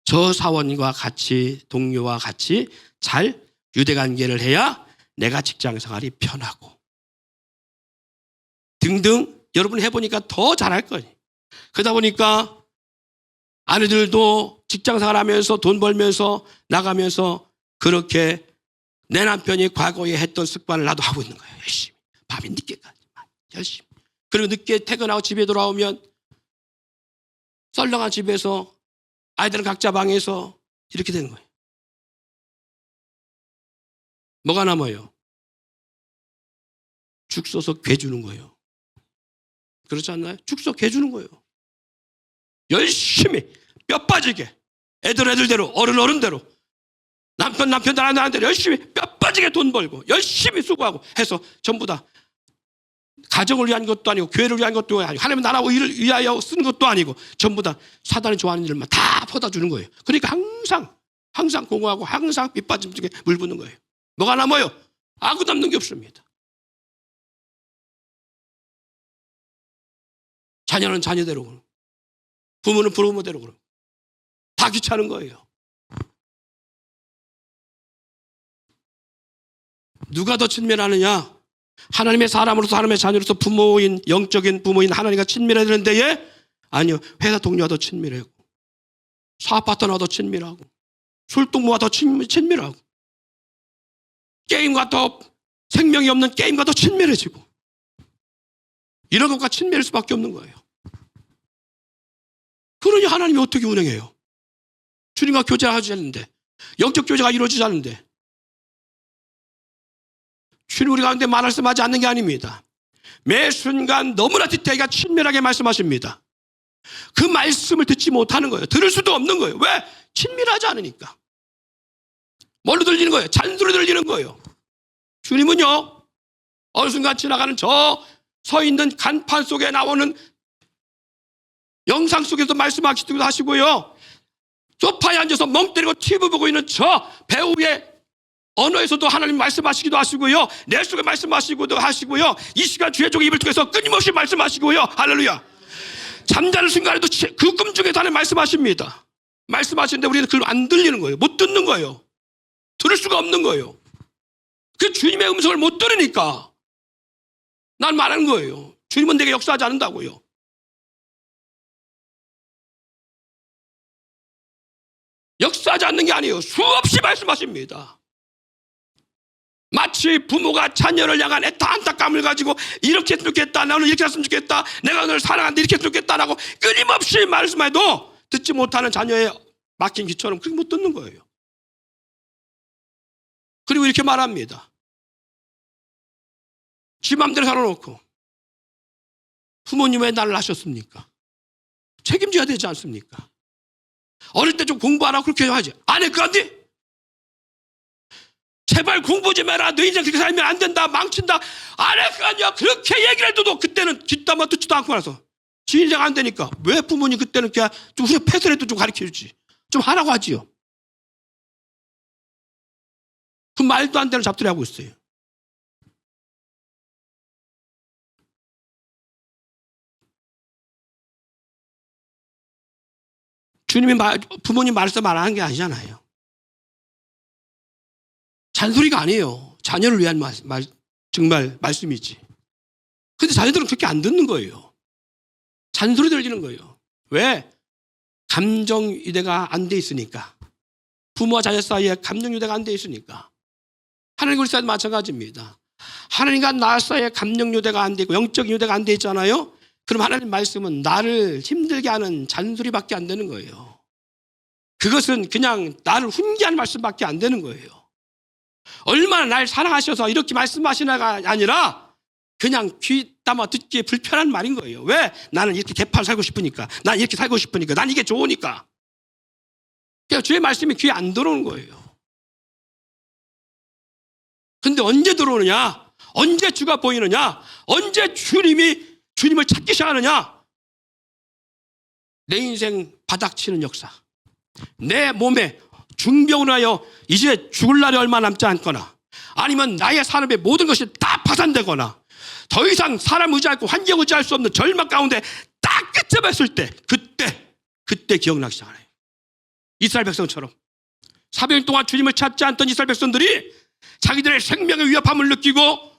저 사원과 같이 동료와 같이 잘 유대관계를 해야 내가 직장 생활이 편하고 등등 여러분 해보니까 더 잘할 거예요. 그러다 보니까 아내들도 직장 생활하면서 돈 벌면서 나가면서 그렇게 내 남편이 과거에 했던 습관을 나도 하고 있는 거예요. 열심히 밤에 늦게까지 열심히. 그리고 늦게 퇴근하고 집에 돌아오면 썰렁한 집에서 아이들은 각자 방에서 이렇게 되는 거예요. 뭐가 남아요? 죽 써서 괴 주는 거예요. 그렇지 않나요? 죽 써서 괴 주는 거예요. 열심히 뼈 빠지게 애들대로 어른대로 남편대로 열심히 뼈 빠지게 돈 벌고 열심히 수고하고 해서 전부 다 가정을 위한 것도 아니고 교회를 위한 것도 아니고 하나님 나라를 위하여 쓰는 것도 아니고 전부 다 사단이 좋아하는 일만 다 퍼다 주는 거예요. 그러니까 항상 공허하고 항상 밑빠짐 중에 물 붓는 거예요. 뭐가 남아요? 아무것도 남는 게 없습니다. 자녀는 자녀대로 그러고 부모는 부모대로 그러고 다 귀찮은 거예요. 누가 더 친밀하느냐? 하나님의 사람으로서 하나님의 자녀로서 부모인 영적인 부모인 하나님과 친밀해야 되는데 아니요. 회사 동료와 더 친밀하고 사업 파트너와 더 친밀하고 술동무와 더 친밀하고 게임과 더 생명이 없는 게임과 더 친밀해지고 이런 것과 친밀할 수밖에 없는 거예요. 그러니 하나님이 어떻게 운행해요? 주님과 교제하지 않는데 영적 교제가 이루어지지 않는데 주님 우리 가운데 말씀하지 않는 게 아닙니다. 매 순간 너무나 디테일하게 친밀하게 말씀하십니다. 그 말씀을 듣지 못하는 거예요. 들을 수도 없는 거예요. 왜? 친밀하지 않으니까. 뭘로 들리는 거예요? 잔소리 들리는 거예요. 주님은요 어느 순간 지나가는 저 서 있는 간판 속에 나오는 영상 속에서 말씀하시기도 하시고요 소파에 앉아서 멍 때리고 TV 보고 있는 저 배우의 언어에서도 하나님 말씀하시기도 하시고요 내 속에 말씀하시기도 하시고요 이 시간 주의 종의 입을 통해서 끊임없이 말씀하시고요 할렐루야. 잠자는 순간에도 그 꿈 중에도 하나님 말씀하십니다. 말씀하시는데 우리는 그걸 안 들리는 거예요. 못 듣는 거예요. 들을 수가 없는 거예요. 그 주님의 음성을 못 들으니까 난 말하는 거예요. 주님은 내게 역사하지 않는다고요. 역사하지 않는 게 아니에요. 수없이 말씀하십니다. 마치 부모가 자녀를 향한 애타 안타까움을 가지고 이렇게 했으면 좋겠다. 나는 이렇게 했으면 좋겠다. 내가 너를 사랑하는데 이렇게 했으면 좋겠다라고 끊임없이 말씀해도 듣지 못하는 자녀의 막힌 귀처럼 그렇게 못 듣는 거예요. 그리고 이렇게 말합니다. 지 맘대로 살아놓고 부모님 왜 나를 낳으셨습니까? 책임져야 되지 않습니까? 어릴 때 좀 공부하라고 그렇게 하지. 안 해, 그안 돼? 제발 공부 좀 해라. 너 인생 그렇게 살면 안 된다. 망친다. 안 해, 그 아니야. 그렇게 얘기를 해도 그때는 뒷담화 듣지도 않고 나서 지 인생 안 되니까 왜 부모님 그때는 그냥 좀 우리가 패스라도 좀 가르쳐주지. 좀 하라고 하지요. 그 말도 안 되는 잡들이 하고 있어요. 주님이 부모님 말씀 말하는 게 아니잖아요. 잔소리가 아니에요. 자녀를 위한 정말 말씀이지. 근데 자녀들은 그렇게 안 듣는 거예요. 잔소리 들리는 거예요. 왜? 감정 유대가 안 돼 있으니까. 부모와 자녀 사이에 감정 유대가 안 돼 있으니까. 하나님과 우리 사이도 마찬가지입니다. 하나님과 나 사이에 감정 유대가 안 돼 있고 영적인 유대가 안 돼 있잖아요. 그럼 하나님 말씀은 나를 힘들게 하는 잔소리밖에 안 되는 거예요. 그것은 그냥 나를 훈계하는 말씀밖에 안 되는 거예요. 얼마나 날 사랑하셔서 이렇게 말씀하시나가 아니라 그냥 귀담아 듣기에 불편한 말인 거예요. 왜? 나는 이렇게 개판 살고 싶으니까. 난 이렇게 살고 싶으니까. 난 이게 좋으니까. 그냥 주의 말씀이 귀에 안 들어오는 거예요. 근데 언제 들어오느냐? 언제 주가 보이느냐? 언제 주님을 찾기 시작하느냐? 내 인생 바닥치는 역사, 내 몸에 중병으로 하여 이제 죽을 날이 얼마 남지 않거나, 아니면 나의 삶의 모든 것이 다 파산되거나, 더 이상 사람 의지할 고 환경 의지할 수 없는 절망 가운데 딱 끝에 뵀을 때, 그때 기억나기 시작하네. 이스라엘 백성처럼 400년 동안 주님을 찾지 않던 이스라엘 백성들이 자기들의 생명의 위협함을 느끼고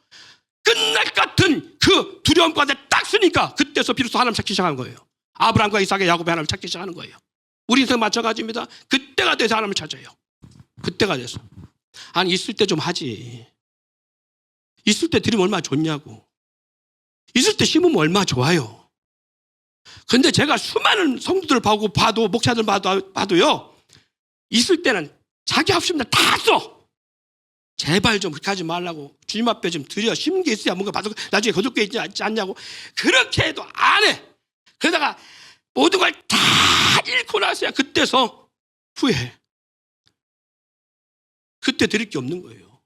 끝날 것 같은 그 두려움 가운데 딱 쓰니까 그때서 비로소 하나님 찾기 시작한 거예요. 아브라함과 이삭의 야곱의 하나님을 찾기 시작하는 거예요. 우리 인생 마찬가지입니다. 그때가 돼서 하나님을 찾아요. 그때가 돼서. 아니, 있을 때 좀 하지. 있을 때 드리면 얼마나 좋냐고. 있을 때 심으면 얼마나 좋아요. 근데 제가 수많은 성도들 봐도 목사들 봐도요, 있을 때는 자기 합심다 다 써. 제발 좀 그렇게 하지 말라고. 주님 앞에 좀 드려. 심은 게 있어야 뭔가 받아 나중에 거둘 게 있지 않냐고. 그렇게 해도 안 해. 그러다가 모든 걸 다 잃고 나서야 그때서 후회해. 그때 드릴 게 없는 거예요.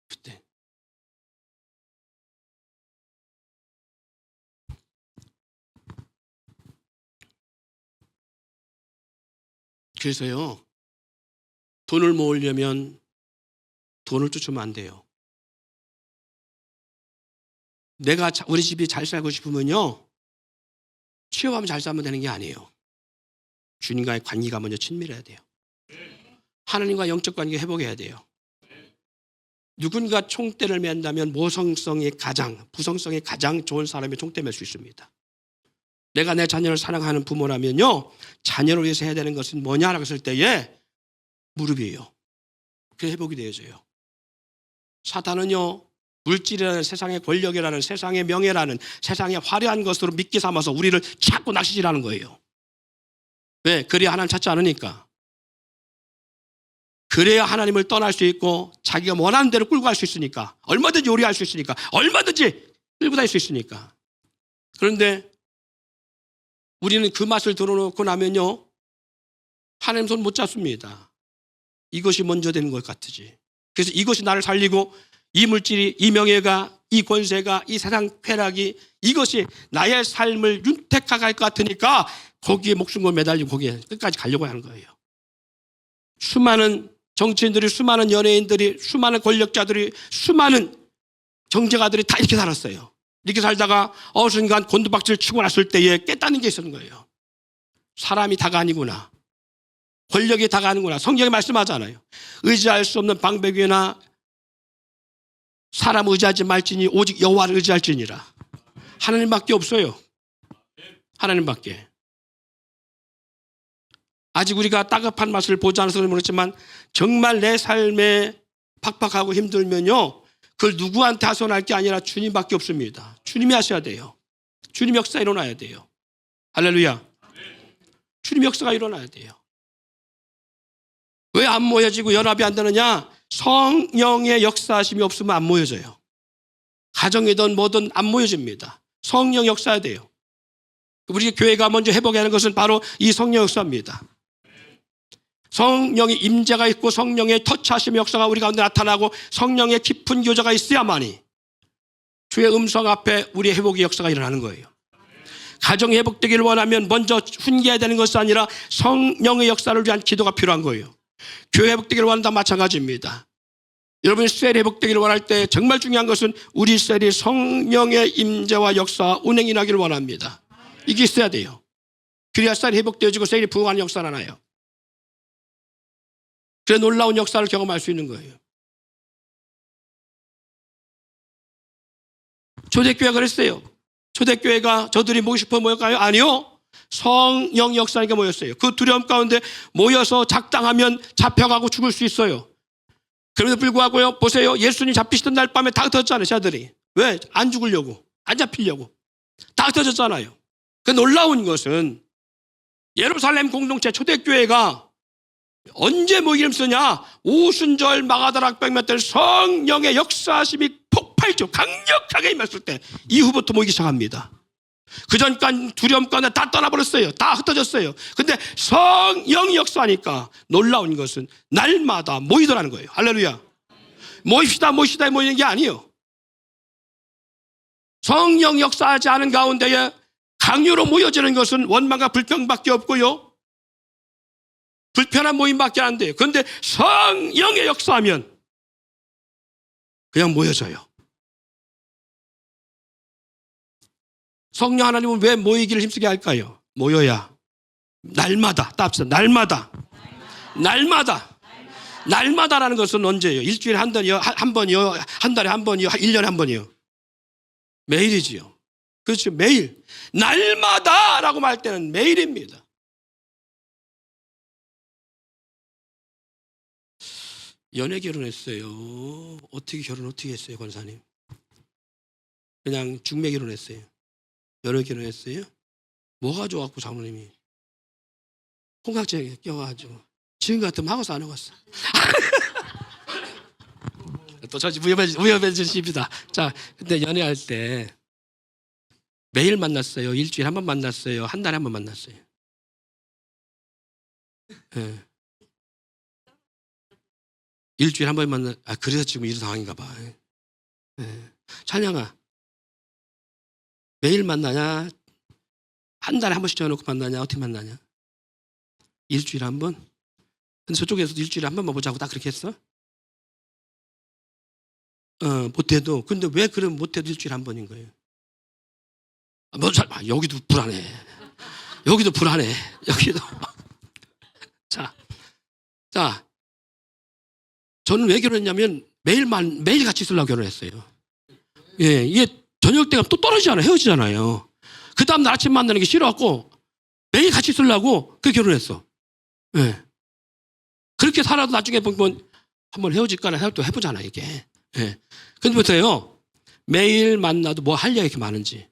그때. 그래서요, 돈을 모으려면 돈을 쫓으면 안 돼요. 우리 집이 잘 살고 싶으면요, 취업하면 잘 살면 되는 게 아니에요. 주님과의 관계가 먼저 친밀해야 돼요. 하나님과 영적 관계 회복해야 돼요. 누군가 총대를 맨다면 모성성이 부성성이 가장 좋은 사람이 총대 맬 수 있습니다. 내가 내 자녀를 사랑하는 부모라면요, 자녀를 위해서 해야 되는 것은 뭐냐라고 했을 때에 무릎이에요. 그게 회복이 되어져요. 사탄은요, 물질이라는 세상의 권력이라는 세상의 명예라는 세상의 화려한 것으로 미끼 삼아서 우리를 자꾸 낚시질하는 거예요. 왜? 그래야 하나님 찾지 않으니까. 그래야 하나님을 떠날 수 있고 자기가 원하는 대로 끌고 갈 수 있으니까. 얼마든지 요리할 수 있으니까. 얼마든지 끌고 다닐 수 있으니까. 그런데 우리는 그 맛을 들어놓고 나면요, 하나님 손 못 잡습니다. 이것이 먼저 되는 것 같으지. 그래서 이것이 나를 살리고 이 물질이, 이 명예가, 이 권세가, 이 세상 쾌락이 이것이 나의 삶을 윤택하게 할 것 같으니까 거기에 목숨 걸 매달리고 거기에 끝까지 가려고 하는 거예요. 수많은 정치인들이, 수많은 연예인들이, 수많은 권력자들이, 수많은 경제가들이 다 이렇게 살았어요. 이렇게 살다가 어느 순간 곤두박질 치고 났을 때에 깨닫는 게 있었는 거예요. 사람이 다가 아니구나. 권력이 다가 아니구나. 성경에 말씀하잖아요. 의지할 수 없는 방백 위나 사람 의지하지 말지니 오직 여호와를 의지할지니라. 하나님밖에 없어요. 하나님밖에. 아직 우리가 따급한 맛을 보지 않아서 모르겠지만 정말 내 삶에 팍팍하고 힘들면요, 그걸 누구한테 하소연할 게 아니라 주님밖에 없습니다. 주님이 하셔야 돼요. 주님 역사 일어나야 돼요. 할렐루야. 주님 역사가 일어나야 돼요. 왜 안 모여지고 연합이 안 되느냐? 성령의 역사하심이 없으면 안 모여져요. 가정이든 뭐든 안 모여집니다. 성령 역사해야 돼요. 우리 교회가 먼저 회복해야 하는 것은 바로 이 성령 역사입니다. 성령의 임재가 있고 성령의 터치하심의 역사가 우리 가운데 나타나고 성령의 깊은 교제가 있어야만이 주의 음성 앞에 우리의 회복의 역사가 일어나는 거예요. 가정이 회복되기를 원하면 먼저 훈계해야 되는 것이 아니라 성령의 역사를 위한 기도가 필요한 거예요. 교회 회복되기를 원한다 마찬가지입니다. 여러분이 셀이 회복되기를 원할 때 정말 중요한 것은 우리 셀이 성령의 임재와 역사, 운행이 나기를 원합니다. 이게 있어야 돼요. 그래야 셀이 회복되어지고 셀이 부흥하는 역사가 나요. 그래 놀라운 역사를 경험할 수 있는 거예요. 초대교회가 그랬어요. 초대교회가 저들이 모이고 싶어 모였까요? 아니요. 성령 역사니까 모였어요. 그 두려움 가운데 모여서 작당하면 잡혀가고 죽을 수 있어요. 그럼에도 불구하고요, 보세요. 예수님 잡히시던 날 밤에 다 흩어졌잖아요, 자들이. 왜? 안 죽으려고, 안 잡히려고. 다 흩어졌잖아요. 그 놀라운 것은 예루살렘 공동체 초대교회가 언제 모이기를 쓰냐? 오순절 마가다락 백몇 성령의 역사심이 폭발적 강력하게 임했을 때 이후부터 모이기 시작합니다. 그전까지 두려움 가운데 다 떠나버렸어요. 다 흩어졌어요. 근데 성령이 역사하니까 놀라운 것은 날마다 모이더라는 거예요. 할렐루야. 모입시다 모이는 게 아니에요. 성령 역사하지 않은 가운데에 강요로 모여지는 것은 원망과 불평밖에 없고요. 불편한 모임밖에 안 돼요. 그런데 성령의 역사하면 그냥 모여져요. 성령 하나님은 왜 모이기를 힘쓰게 할까요? 모여야 날마다 따합시다. 날마다라는 것은 언제예요? 일주일에 한 번이요? 한 번이요? 한 달에 한 번이요? 1년에 한 번이요? 매일이지요. 그렇죠. 매일. 날마다라고 말 때는 매일입니다. 연애 결혼했어요. 어떻게 했어요, 권사님? 그냥 중매 결혼했어요. 연애 결혼했어요? 뭐가 좋았고 장로님이 홍각제에 껴가지고 지금 같으면 하고서 안 하겠어. 또 저지 위험해지십니다. 자, 근데 연애할 때 매일 만났어요. 일주일에 한 번 만났어요. 한 달에 한 번 만났어요. 네. 일주일에 한 번 만나. 그래서 지금 이런 상황인가 봐. 네. 찬양아, 매일 만나냐? 한 달에 한 번씩 정해놓고 만나냐? 어떻게 만나냐? 일주일에 한 번? 근데 저쪽에서도 일주일에 한 번만 보자고 딱 그렇게 했어? 못해도. 근데 왜 그럼 못해도 일주일에 한 번인 거예요? 여기도 불안해. 여기도. 자, 저는 왜 결혼했냐면 매일 같이 있으려고 결혼했어요. 예, 이게 저녁 때가 또 떨어지잖아요. 헤어지잖아요. 그 다음날 아침 만나는 게 싫어갖고 매일 같이 있으려고 그 결혼했어. 예. 그렇게 살아도 나중에 보면 한번 헤어질까나 또 해보잖아, 이게. 예. 근데 보세요. 매일 만나도 뭐 할 얘기가 이렇게 많은지.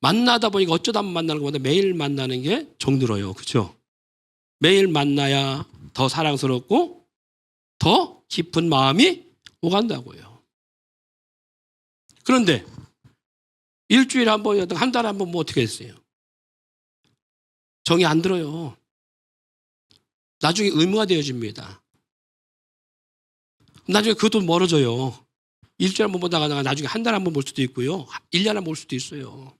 만나다 보니까 어쩌다 한번 만나는 것보다 매일 만나는 게 정들어요. 그렇죠? 매일 만나야 더 사랑스럽고 더 깊은 마음이 오간다고요. 그런데 일주일에 한 번, 한 달에 한 번 뭐 어떻게 했어요? 정이 안 들어요. 나중에 의무가 되어집니다. 나중에 그것도 멀어져요. 일주일에 한 번 보다가 나중에 한 달에 한 번 볼 수도 있고요. 1년에 한 번 볼 수도 있어요.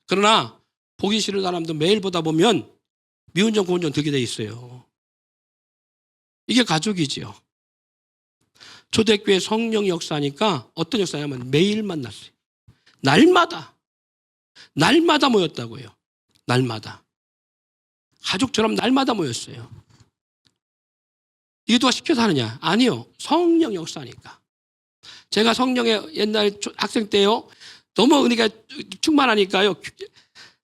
그러나 보기 싫은 사람도 매일 보다 보면 미운 점 고운 점 들게 돼 있어요. 이게 가족이지요. 초대교회 성령 역사니까 어떤 역사냐면 매일 만났어요. 날마다 모였다고요. 날마다. 가족처럼 날마다 모였어요. 이게 누가 시켜서 하느냐? 아니요. 성령 역사니까. 제가 성령의 옛날 학생 때요. 너무 은혜가 충만하니까요.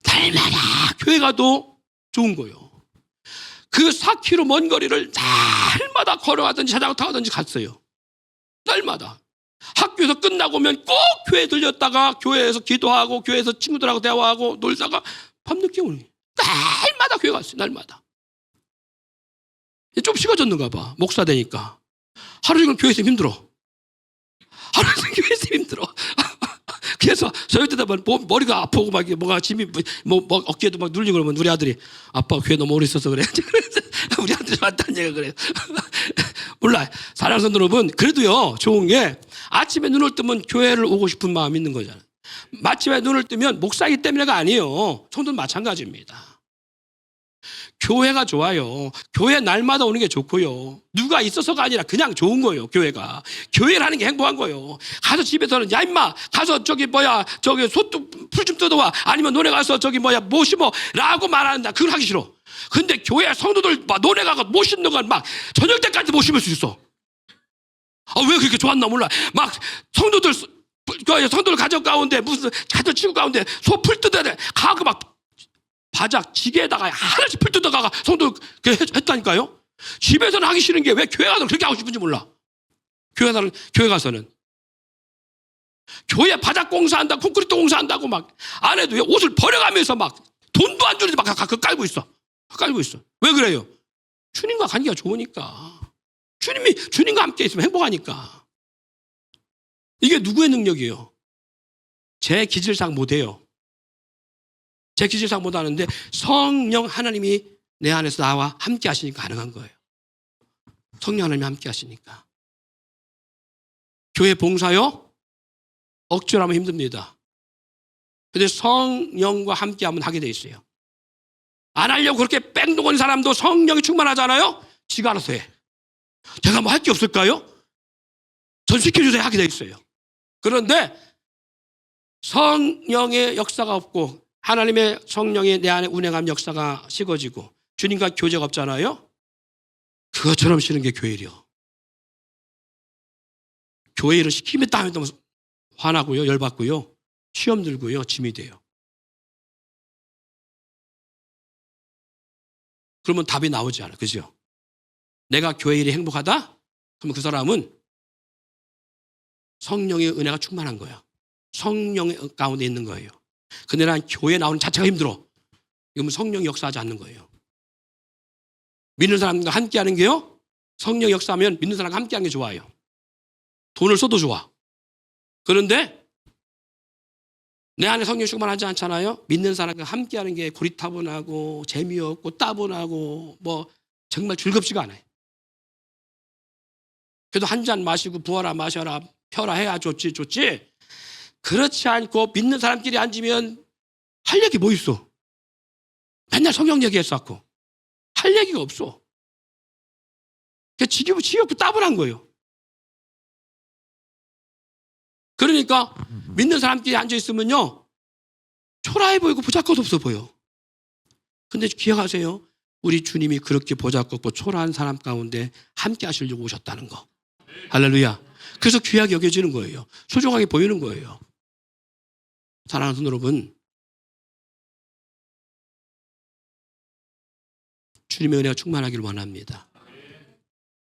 날마다 교회 가도 좋은 거예요. 그 4km 먼 거리를 날마다 걸어가든지 자전거 타든지 갔어요. 날마다. 학교에서 끝나고 오면 꼭 교회 들렸다가 교회에서 기도하고 교회에서 친구들하고 대화하고 놀다가 밤늦게 오는 거예요. 날마다 교회 갔어요. 날마다. 좀 식어졌는가 봐. 목사 되니까. 하루 종일 교회 있으면 힘들어. 그래서 저희 때다 보면 머리가 아프고 막 뭐가 짐이 뭐 어깨도 막 눌리고 그러면 우리 아들이 아빠 교회 너무 오래 있어서 그래. 우리 아들이 왔다는 얘기가 그래요. 몰라. 사랑하는 성도 여러분, 그래도요 좋은 게 아침에 눈을 뜨면 교회를 오고 싶은 마음이 있는 거잖아요. 아침에 눈을 뜨면 목사이기 때문에가 아니에요. 성도는 마찬가지입니다. 교회가 좋아요. 교회 날마다 오는 게 좋고요. 누가 있어서가 아니라 그냥 좋은 거예요. 교회가. 교회를 하는 게 행복한 거예요. 가서 집에서는 야 임마 가서 저기 소뚜 풀 좀 뜯어와. 아니면 너네 가서 뭐 심어 라고 말한다. 그걸 하기 싫어. 근데 교회 성도들 막 너네 가서 못 심는 건 막 저녁 때까지 못 심을 수 있어. 왜 그렇게 좋았나 몰라. 막 성도들 가정 가운데 무슨 가정 친구 가운데 소 풀 뜯어야 돼. 가고 막 바닥 지게에다가 하나씩 풀 뜯어가가 성도 했다니까요. 집에서는 하기 싫은 게 왜 교회 가서 그렇게 하고 싶은지 몰라. 교회 가서는 교회 바닥 공사한다, 콘크리트 공사한다고 막 안 해도 옷을 버려가면서 막 돈도 안 주는데 막 깔고 있어. 왜 그래요? 주님과 관계가 좋으니까. 주님과 함께 있으면 행복하니까. 이게 누구의 능력이에요? 제 기질상 못해요. 제 기질상 못하는데 성령 하나님이 내 안에서 나와 함께 하시니까 가능한 거예요. 성령 하나님이 함께 하시니까. 교회 봉사요? 억지로 하면 힘듭니다. 근데 성령과 함께 하면 하게 돼 있어요. 안 하려고 그렇게 뺑동건 사람도 성령이 충만하잖아요? 지가 알아서 해. 제가 뭐 할 게 없을까요? 전 시켜주세요 하게 돼 있어요. 그런데 성령의 역사가 없고 하나님의 성령이 내 안에 운행한 역사가 식어지고 주님과 교제가 없잖아요. 그것처럼 싫은 게 교회 일이요. 교회 일을 시키면 하면 화나고요, 열받고요, 시험 들고요, 짐이 돼요. 그러면 답이 나오지 않아요. 그죠? 내가 교회 일이 행복하다? 그러면 그 사람은 성령의 은혜가 충만한 거야. 성령 가운데 있는 거예요. 근데 난 교회 나오는 자체가 힘들어. 이러면 성령이 역사하지 않는 거예요. 믿는 사람과 함께 하는 게요, 성령 역사하면 믿는 사람과 함께 하는 게 좋아요. 돈을 써도 좋아. 그런데 내 안에 성령이 충만하지 않잖아요. 믿는 사람과 함께 하는 게 고리타분하고 재미없고 따분하고 뭐 정말 즐겁지가 않아요. 그래도 한 잔 마시고 부어라 마셔라 펴라 해야 좋지. 그렇지 않고 믿는 사람끼리 앉으면 할 얘기 뭐 있어? 맨날 성경 얘기했었고 할 얘기가 없어. 지겹고 따분한 거예요. 그러니까 믿는 사람끼리 앉아있으면요, 초라해 보이고 보잘것 없어 보여. 근데 기억하세요. 우리 주님이 그렇게 보잘것없고 초라한 사람 가운데 함께 하시려고 오셨다는 거. 할렐루야. 그래서 귀하게 여겨지는 거예요. 소중하게 보이는 거예요. 사랑하는 여러분, 주님의 은혜가 충만하기를 원합니다.